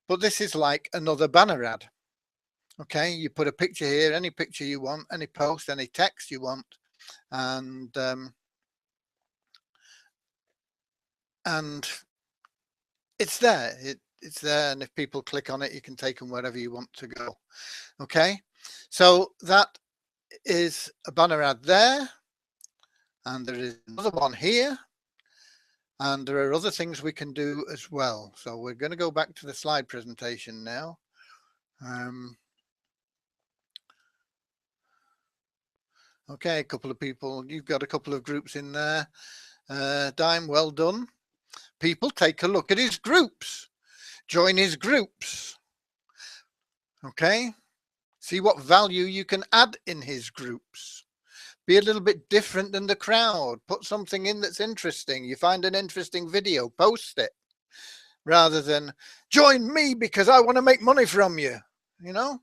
But this is like another banner ad. Okay, you put a picture here, any picture you want, any post, any text you want, and and it's there. It's there, and if people click on it, you can take them wherever you want to go. Okay, so that is a banner ad there, and there is another one here, and there are other things we can do as well. So we're going to go back to the slide presentation now. Okay, a couple of people, you've got a couple of groups in there. Dime, well done. People, take a look at his groups. Join his groups. Okay, see what value you can add in his groups. Be a little bit different than the crowd. Put something in that's interesting. You find an interesting video, post it, rather than join me because I want to make money from you, you know.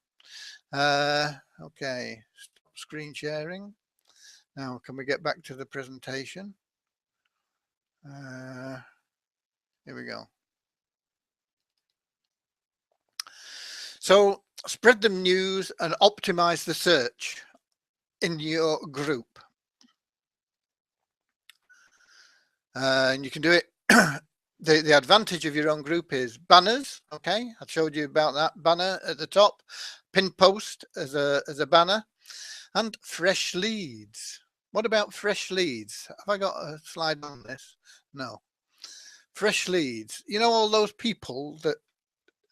Okay, stop screen sharing. Now, can we get back to the presentation? Here we go. So spread the news and optimize the search in your group. And you can do it. The advantage of your own group is banners. Okay, I showed you about that banner at the top, pin post as a banner, and fresh leads. What about fresh leads? Have I got a slide on this? No. Fresh leads. You know, all those people that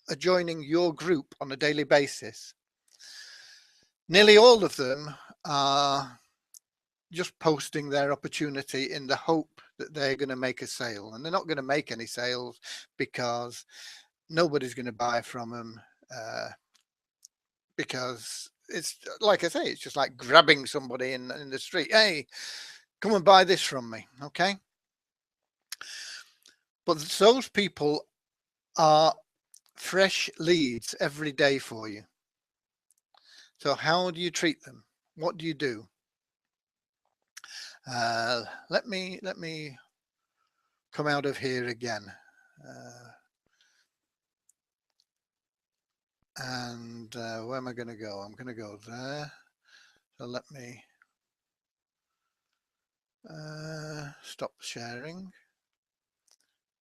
are joining your group on a daily basis. Nearly all of them are just posting their opportunity in the hope that they're going to make a sale, and they're not going to make any sales because nobody's going to buy from them, because it's like I say, it's just like grabbing somebody in the street. Hey, come and buy this from me. Okay, but those people are fresh leads every day for you. So how do you treat them? What do you do? Let me come out of here again. And where am I going to go? I'm going to go there. So let me stop sharing.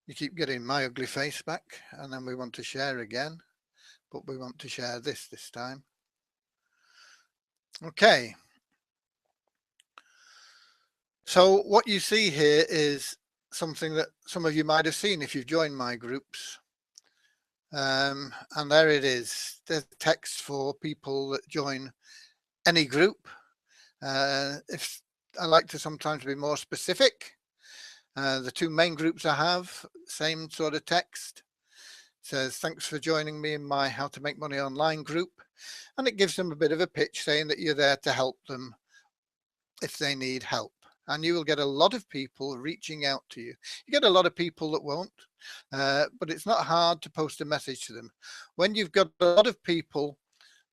You keep getting my ugly face back, and then we want to share again, but we want to share this time. Okay. So what you see here is something that some of you might have seen if you've joined my groups. And there it is. There's text for people that join any group. If I like to sometimes be more specific, the two main groups I have, same sort of text. It says, thanks for joining me in my How to Make Money Online group. And it gives them a bit of a pitch saying that you're there to help them if they need help. And you will get a lot of people reaching out to you. You get a lot of people that won't, but it's not hard to post a message to them. When you've got a lot of people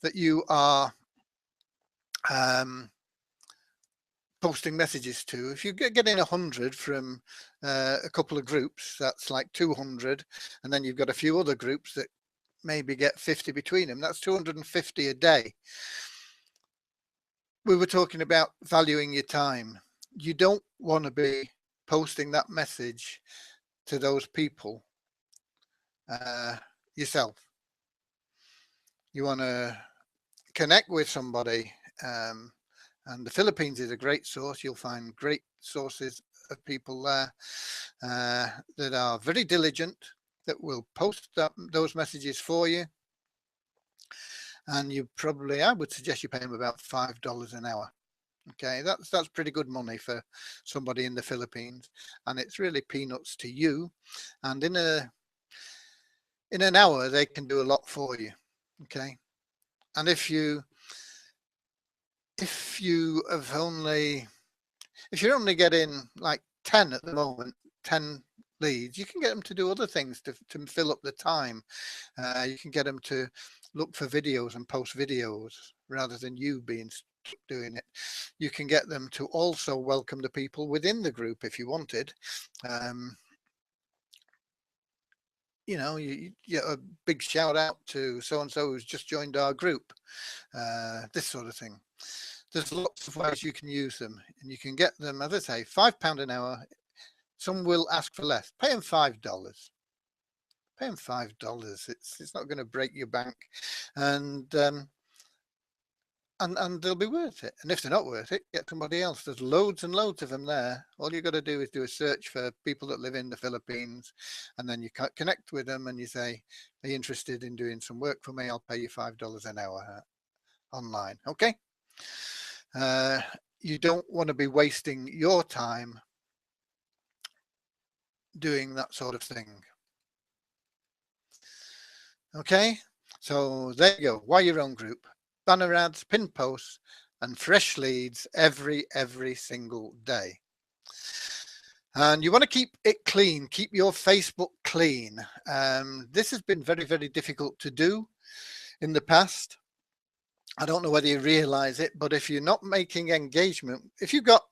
that you are posting messages to, if you're getting 100 from a couple of groups, that's like 200, and then you've got a few other groups that maybe get 50 between them, that's 250 a day. We were talking about valuing your time. You don't want to be posting that message to those people yourself. You want to connect with somebody, and the Philippines is a great source. You'll find great sources of people there that are very diligent, that will post those messages for you. And you probably, I would suggest you pay them about $5 an hour. Okay, that's pretty good money for somebody in the Philippines, and it's really peanuts to you. And in an hour, they can do a lot for you. Okay, and if you're only getting like 10 at the moment, 10 leads, you can get them to do other things to fill up the time. You can get them to look for videos and post videos rather than you being doing it. You can get them to also welcome the people within the group if you wanted. You know, you get a big shout out to so and so who's just joined our group, this sort of thing. There's lots of ways you can use them, and you can get them, as I say, £5 an hour Some will ask for less. Pay them $5. Pay them $5. It's not going to break your bank, and they'll be worth it. And if they're not worth it, get somebody else. There's loads and loads of them there. All you got to do is do a search for people that live in the Philippines, and then you connect with them and you say, are you interested in doing some work for me? I'll pay you $5 an hour online. Okay. You don't want to be wasting your time doing that sort of thing. Okay, so there you go. Why your own group? Banner ads, pin posts, and fresh leads every single day. And you want to keep it clean. Keep your Facebook clean. This has been very, very difficult to do in the past. I don't know whether you realize it, but if you're not making engagement, if you've got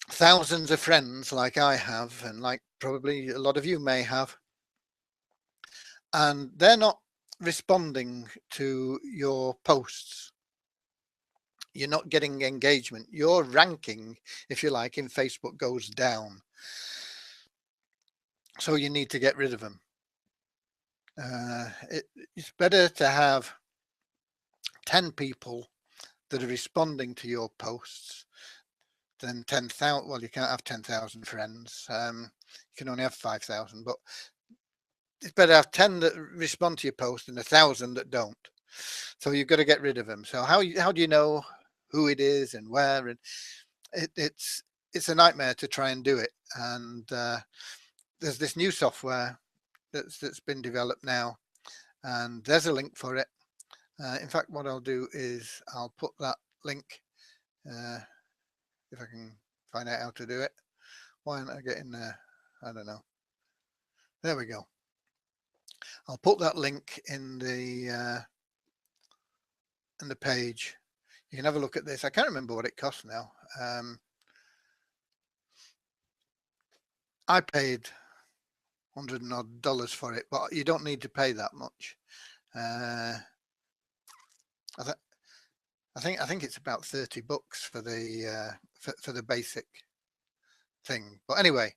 thousands of friends like I have, and like probably a lot of you may have, and they're not responding to your posts, you're not getting engagement, your ranking, if you like, in Facebook goes down. So you need to get rid of them. It's better to have 10 people that are responding to your posts than 10,000. Well, you can't have 10,000 friends. You can only have 5,000, but it's better to have 10 that respond to your post than 1,000 that don't. So you've got to get rid of them. So how do you know who it is and where? And it's a nightmare to try and do it. And there's this new software that's been developed now, and there's a link for it. In fact, what I'll do is I'll put that link, if I can find out how to do it. Why aren't I getting there? I don't know. There we go. I'll put that link in the page. You can have a look at this. I can't remember what it costs now. I paid $100 and odd for it, but you don't need to pay that much. I think it's about $30 for the for the basic thing. But anyway,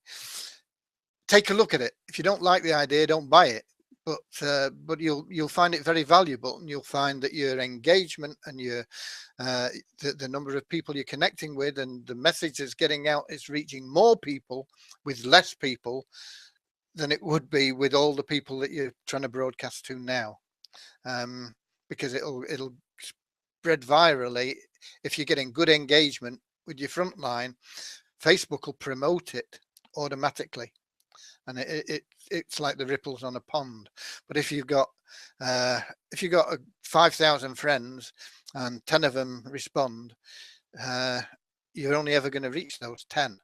take a look at it. If you don't like the idea, don't buy it. But you'll find it very valuable, and you'll find that your engagement and your the number of people you're connecting with and the message that's getting out is reaching more people with less people than it would be with all the people that you're trying to broadcast to now, because it'll spread virally. If you're getting good engagement with your front line, Facebook will promote it automatically, and it's like the ripples on a pond. But if you've got 5,000 friends and 10 of them respond, you're only ever going to reach those 10.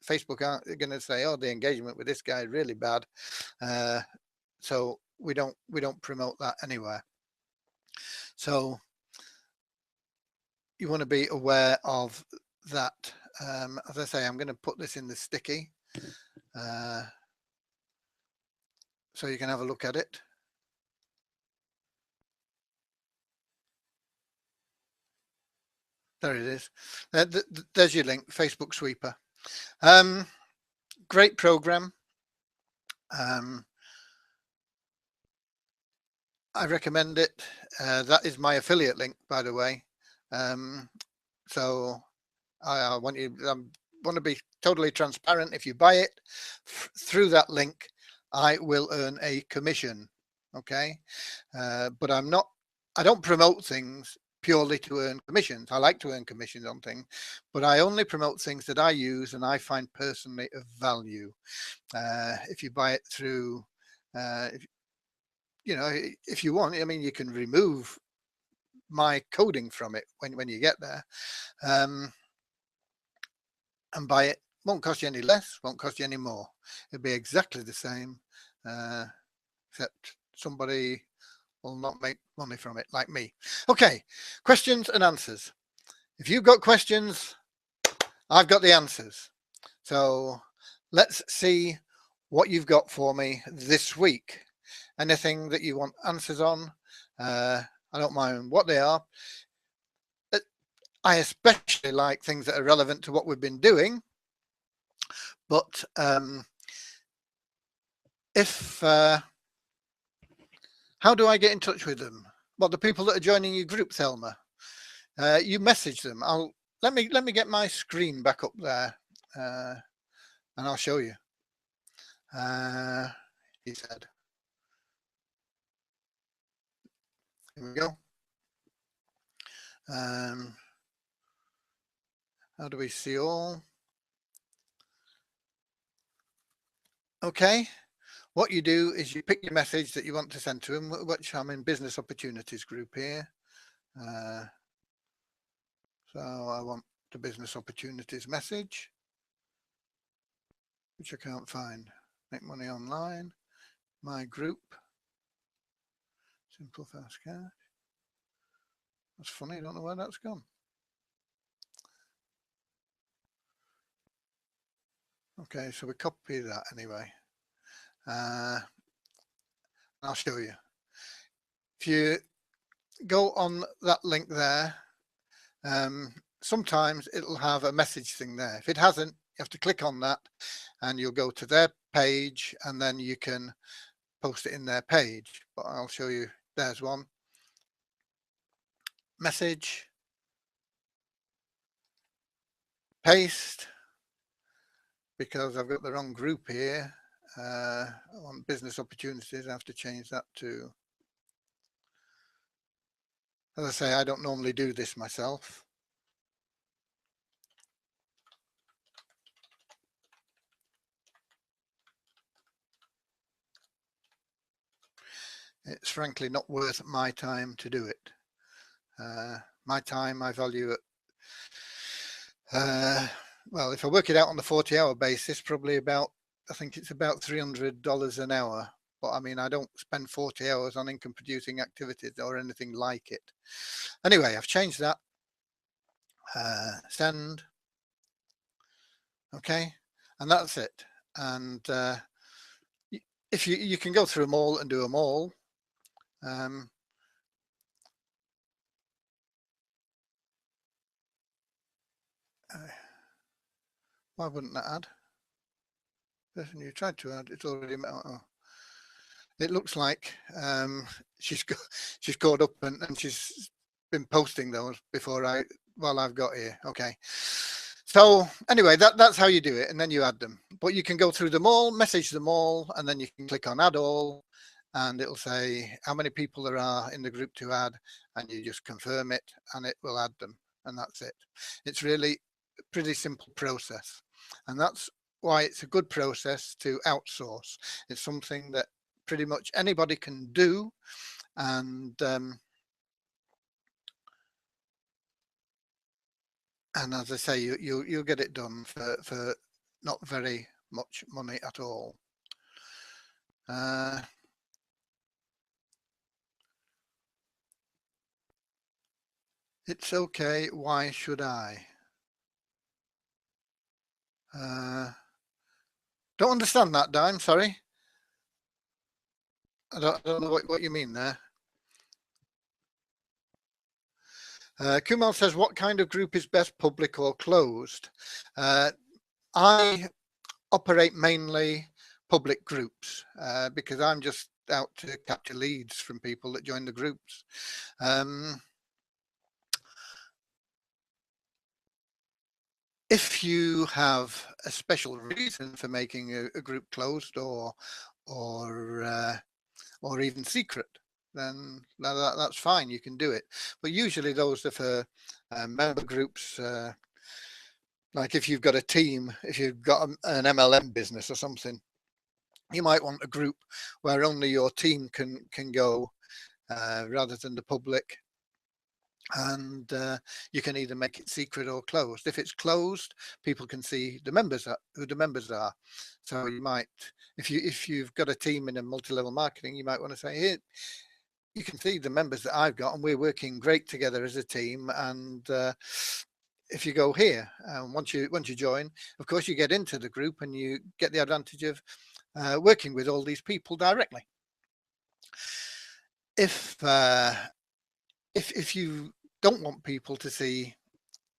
Facebook aren't going to say, oh, the engagement with this guy is really bad, so we don't promote that anywhere. So you want to be aware of that. As I say, I'm going to put this in the sticky, so you can have a look at it. There it is. There's your link, Facebook Sweeper. Great program. I recommend it. That is my affiliate link, by the way. So I want to be totally transparent. If you buy it through that link, I will earn a commission. Okay, but I don't promote things purely to earn commissions. I like to earn commissions on things, but I only promote things that I use and I find personally of value. If you buy it through, if you want, I mean, you can remove my coding from it when you get there, and buy it. Won't cost you any less, won't cost you any more. It'll be exactly the same, except somebody will not make money from it, like me. Okay, questions and answers. If you've got questions, I've got the answers. So let's see what you've got for me this week. Anything that you want answers on, I don't mind what they are. I especially like things that are relevant to what we've been doing. But how do I get in touch with them? Well, the people that are joining your group, Thelma, you message them. Let me get my screen back up there, and I'll show you. He said, here we go. How do we see all? Okay. What you do is you pick your message that you want to send to them, which I'm in business opportunities group here. So I want the business opportunities message, which I can't find. Make money online, my group, simple fast cash. That's funny, I don't know where that's gone. Okay, so we copy that anyway. I'll show you. If you go on that link there, sometimes it'll have a message thing there. If it hasn't, you have to click on that and you'll go to their page and then you can post it in their page. But I'll show you, there's one. Message, paste, because I've got the wrong group here. I want business opportunities. I have to change that to, as I say, I don't normally do this myself. It's frankly not worth my time to do it. My time, I value it. Well, if I work it out on the 40-hour basis, probably about, I think it's about $300 an hour. But I mean, I don't spend 40 hours on income producing activities or anything like it. Anyway, I've changed that. Send. Okay, and that's it. And if you can go through them all and do them all. Why wouldn't that add? Person you tried to add, it's already. Oh. It looks like she's caught up and she's been posting those before while I've got here. Okay. So anyway, that's how you do it, and then you add them. But you can go through them all, message them all, and then you can click on add all, and it'll say how many people there are in the group to add, and you just confirm it, and it will add them, and that's it. It's really a pretty simple process, and that's why it's a good process to outsource. It's something that pretty much anybody can do, and as I say, you'll get it done for not very much money at all. It's okay. Why should I? Don't understand that, Dime. Sorry. I don't know what you mean there. Kumal says, what kind of group is best, public or closed? I operate mainly public groups because I'm just out to capture leads from people that join the groups. If you have a special reason for making a group closed or even secret, then that's fine. You can do it. But usually those are for member groups. Like if you've got a team, if you've got an MLM business or something, you might want a group where only your team can go rather than the public. And you can either make it secret or closed. If it's closed, people can see the members who the members are. So you might, if you've got a team in a multi-level marketing, you might want to say, here, you can see the members that I've got, and we're working great together as a team. And if you go here, once you join, of course, you get into the group and you get the advantage of working with all these people directly. If you don't want people to see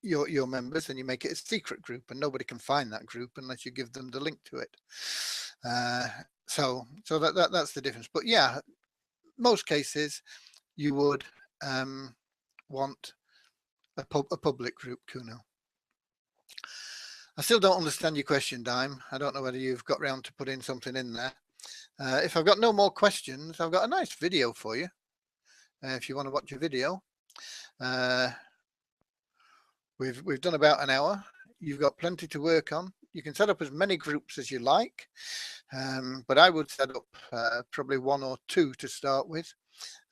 your members, and you make it a secret group, and nobody can find that group unless you give them the link to it. So that's the difference. But yeah, most cases you would want a public group, Kuno. I still don't understand your question, Dime. I don't know whether you've got round to putting something in there. If I've got no more questions, I've got a nice video for you. If you want to watch a video, we've done about an hour. You've got plenty to work on. You can set up as many groups as you like, but I would set up probably 1 or 2 to start with,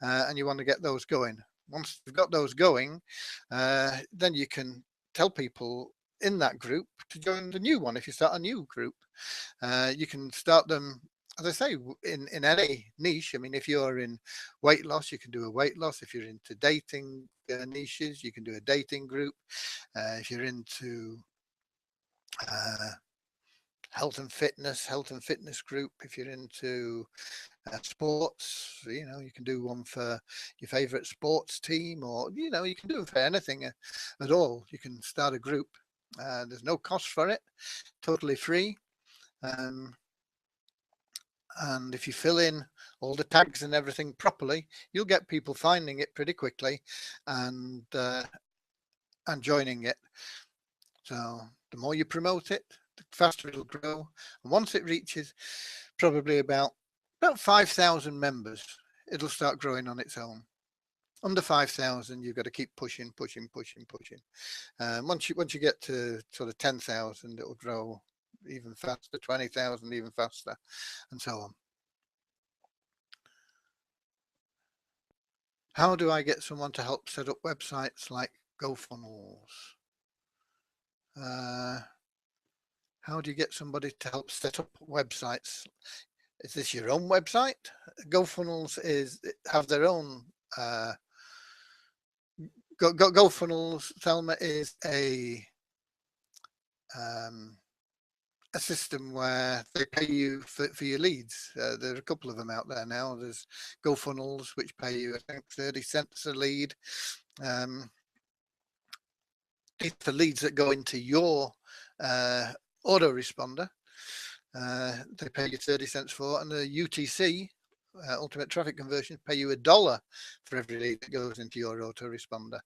and you want to get those going. Once you've got those going, then you can tell people in that group to join the new one. If you start a new group, you can start them, as I say, in any niche. I mean, if you're in weight loss, you can do a weight loss. If you're into dating niches, you can do a dating group. If you're into health and fitness group. If you're into sports, you know, you can do one for your favorite sports team, or, you know, you can do it for anything at all. You can start a group. There's no cost for it, totally free. And if you fill in all the tags and everything properly, you'll get people finding it pretty quickly and joining it. So the more you promote it, the faster it'll grow. And once it reaches probably about 5,000 members, it'll start growing on its own. Under 5,000, you've got to keep pushing. Once you get to sort of 10,000, it'll grow even faster, 20,000 even faster, and so on. How do I get someone to help set up websites like GoFunnels? How do you get somebody to help set up websites? Is this your own website? GoFunnels have their own. GoFunnels, Thelma, is a system where they pay you for your leads. There are a couple of them out there now. There's GoFunnels, which pay you, I think, 30 cents a lead. These are leads that go into your autoresponder. They pay you 30 cents for, and the UTC, Ultimate Traffic Conversion, pay you $1 for every lead that goes into your autoresponder.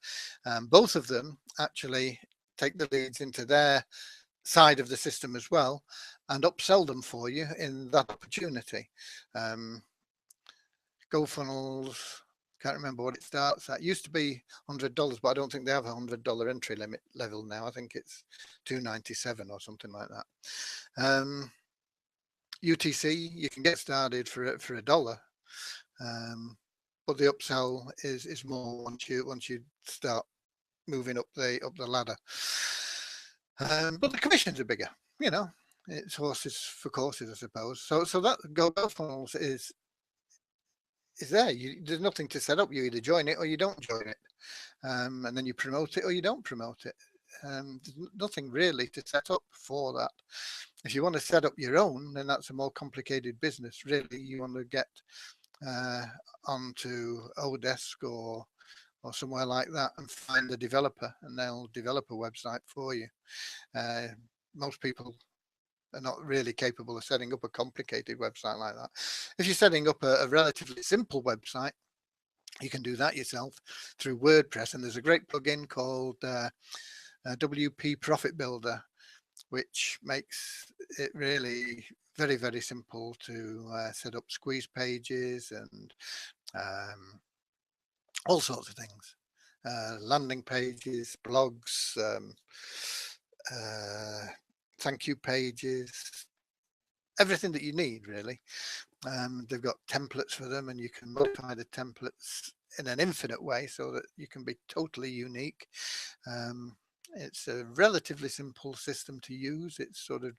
Both of them actually take the leads into their side of the system as well and upsell them for you in that opportunity. GoFunnels, can't remember what it starts at. It used to be $100, but I don't think they have a $100 entry limit level now. I think it's $297 or something like that. UTC, you can get started for $1, but the upsell is more once you start moving up the ladder. But the commissions are bigger, you know. It's horses for courses, I suppose. So that GoFunnels is there. There's nothing to set up. You either join it or you don't join it, and then you promote it or you don't promote it. There's nothing really to set up for that. If you want to set up your own, then that's a more complicated business. Really, you want to get onto Odesk or somewhere like that and find a developer, and they'll develop a website for you. Most people are not really capable of setting up a complicated website like that. If you're setting up a relatively simple website, you can do that yourself through WordPress, and there's a great plugin called WP Profit Builder, which makes it really very, very simple to set up squeeze pages and all sorts of things, landing pages, blogs, thank you pages, everything that you need, really. They've got templates for them, and you can modify the templates in an infinite way so that you can be totally unique. It's a relatively simple system to use. It's sort of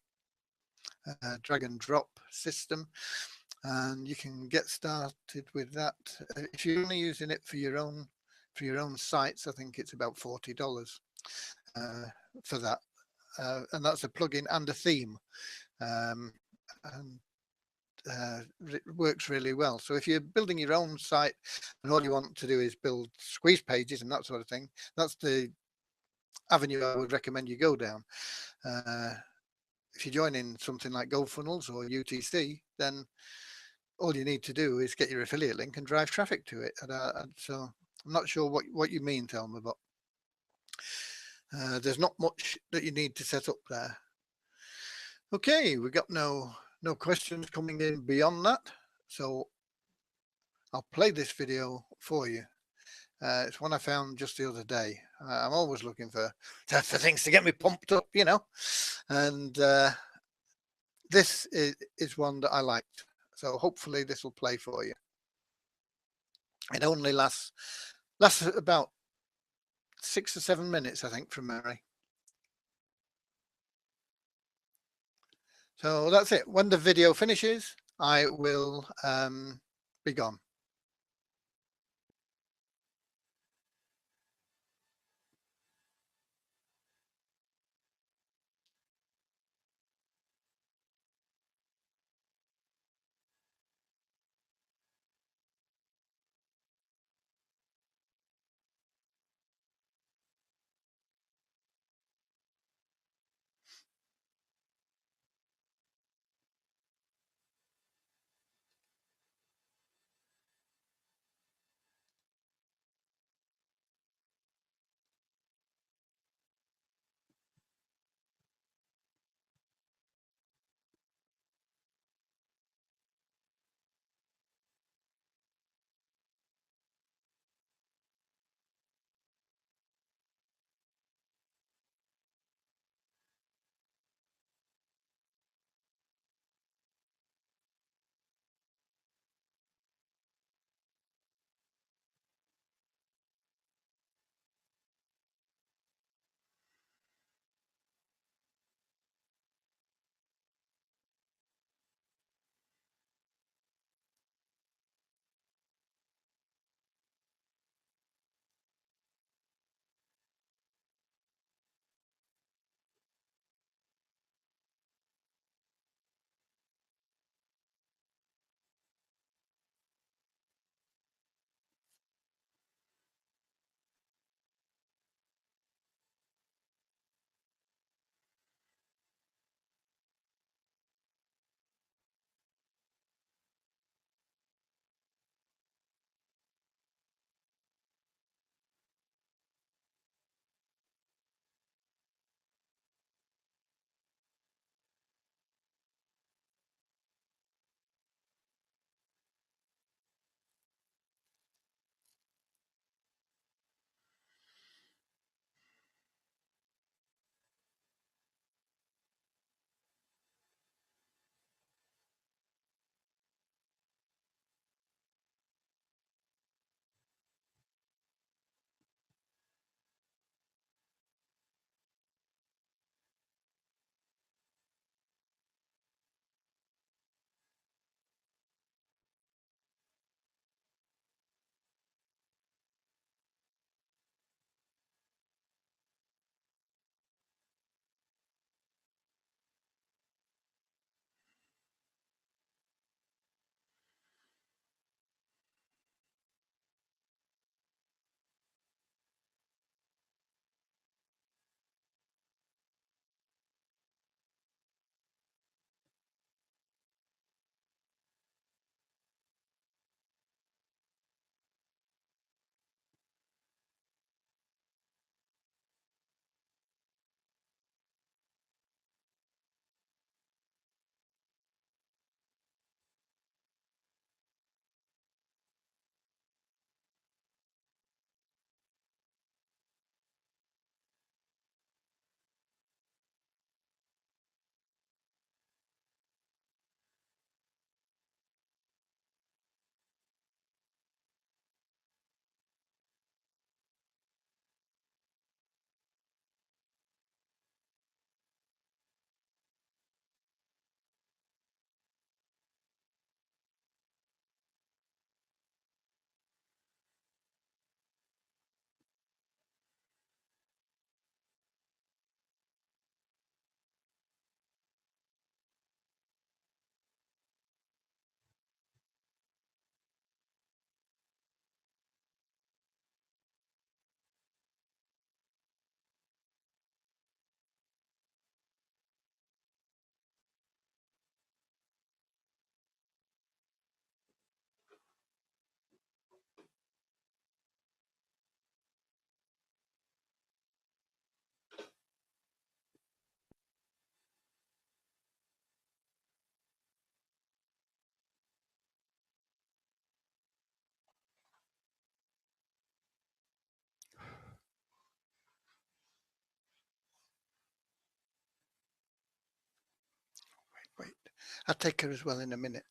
a drag and drop system, and you can get started with that. If you're only using it for your own sites, I think it's about $40 for that, and that's a plugin and a theme, and it works really well. So if you're building your own site and all you want to do is build squeeze pages and that sort of thing, that's the avenue I would recommend you go down. If you join in something like GoFunnels or UTC, then all you need to do is get your affiliate link and drive traffic to it. And so I'm not sure what you mean, Thelma, but there's not much that you need to set up there. Okay, we got no questions coming in beyond that, so I'll play this video for you. It's one I found just the other day. I'm always looking for things to get me pumped up, you know, and this is one that I liked. So hopefully this will play for you. It only lasts about 6 or 7 minutes, I think, from memory. So that's it. When the video finishes, I will be gone. I'll take her as well in a minute.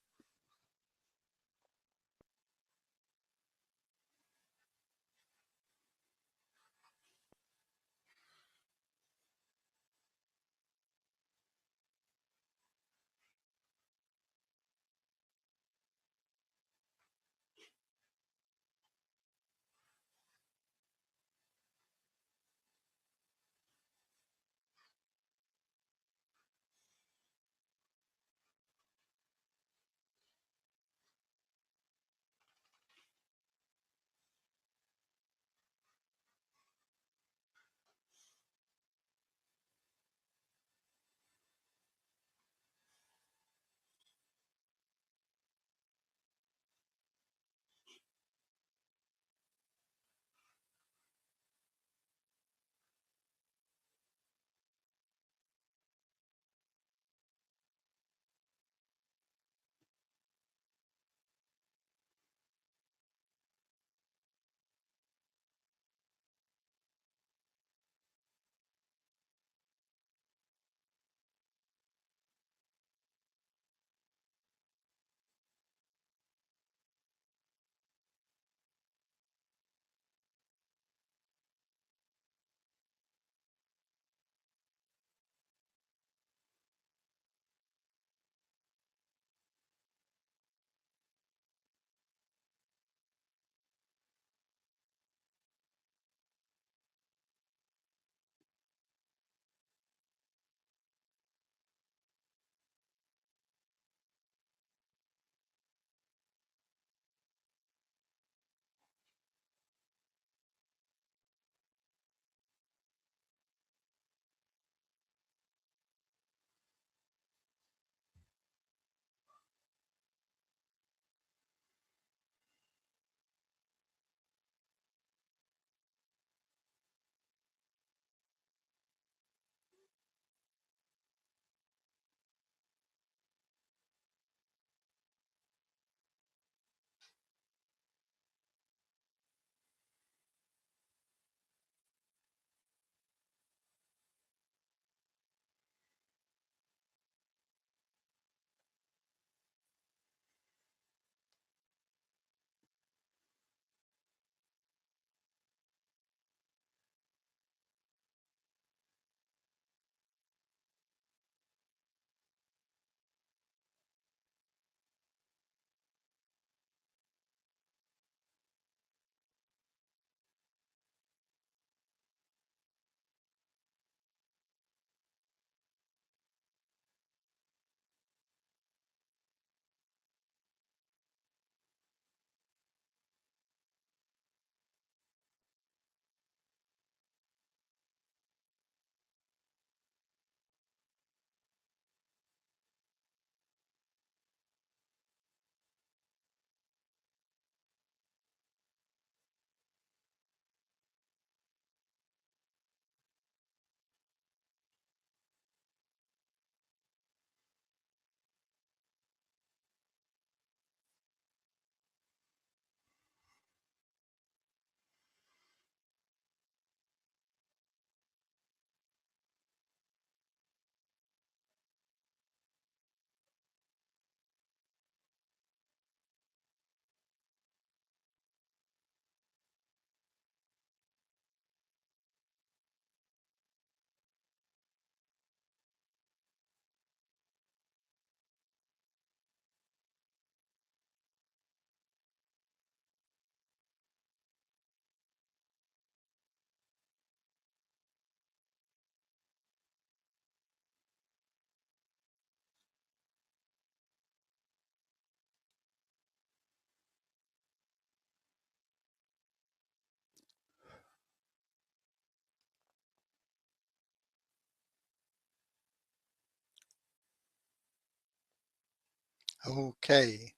Okay,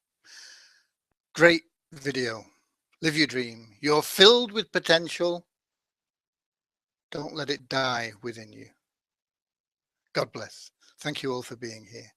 great video. Live your dream. You're filled with potential. Don't let it die within you. God bless. Thank you all for being here.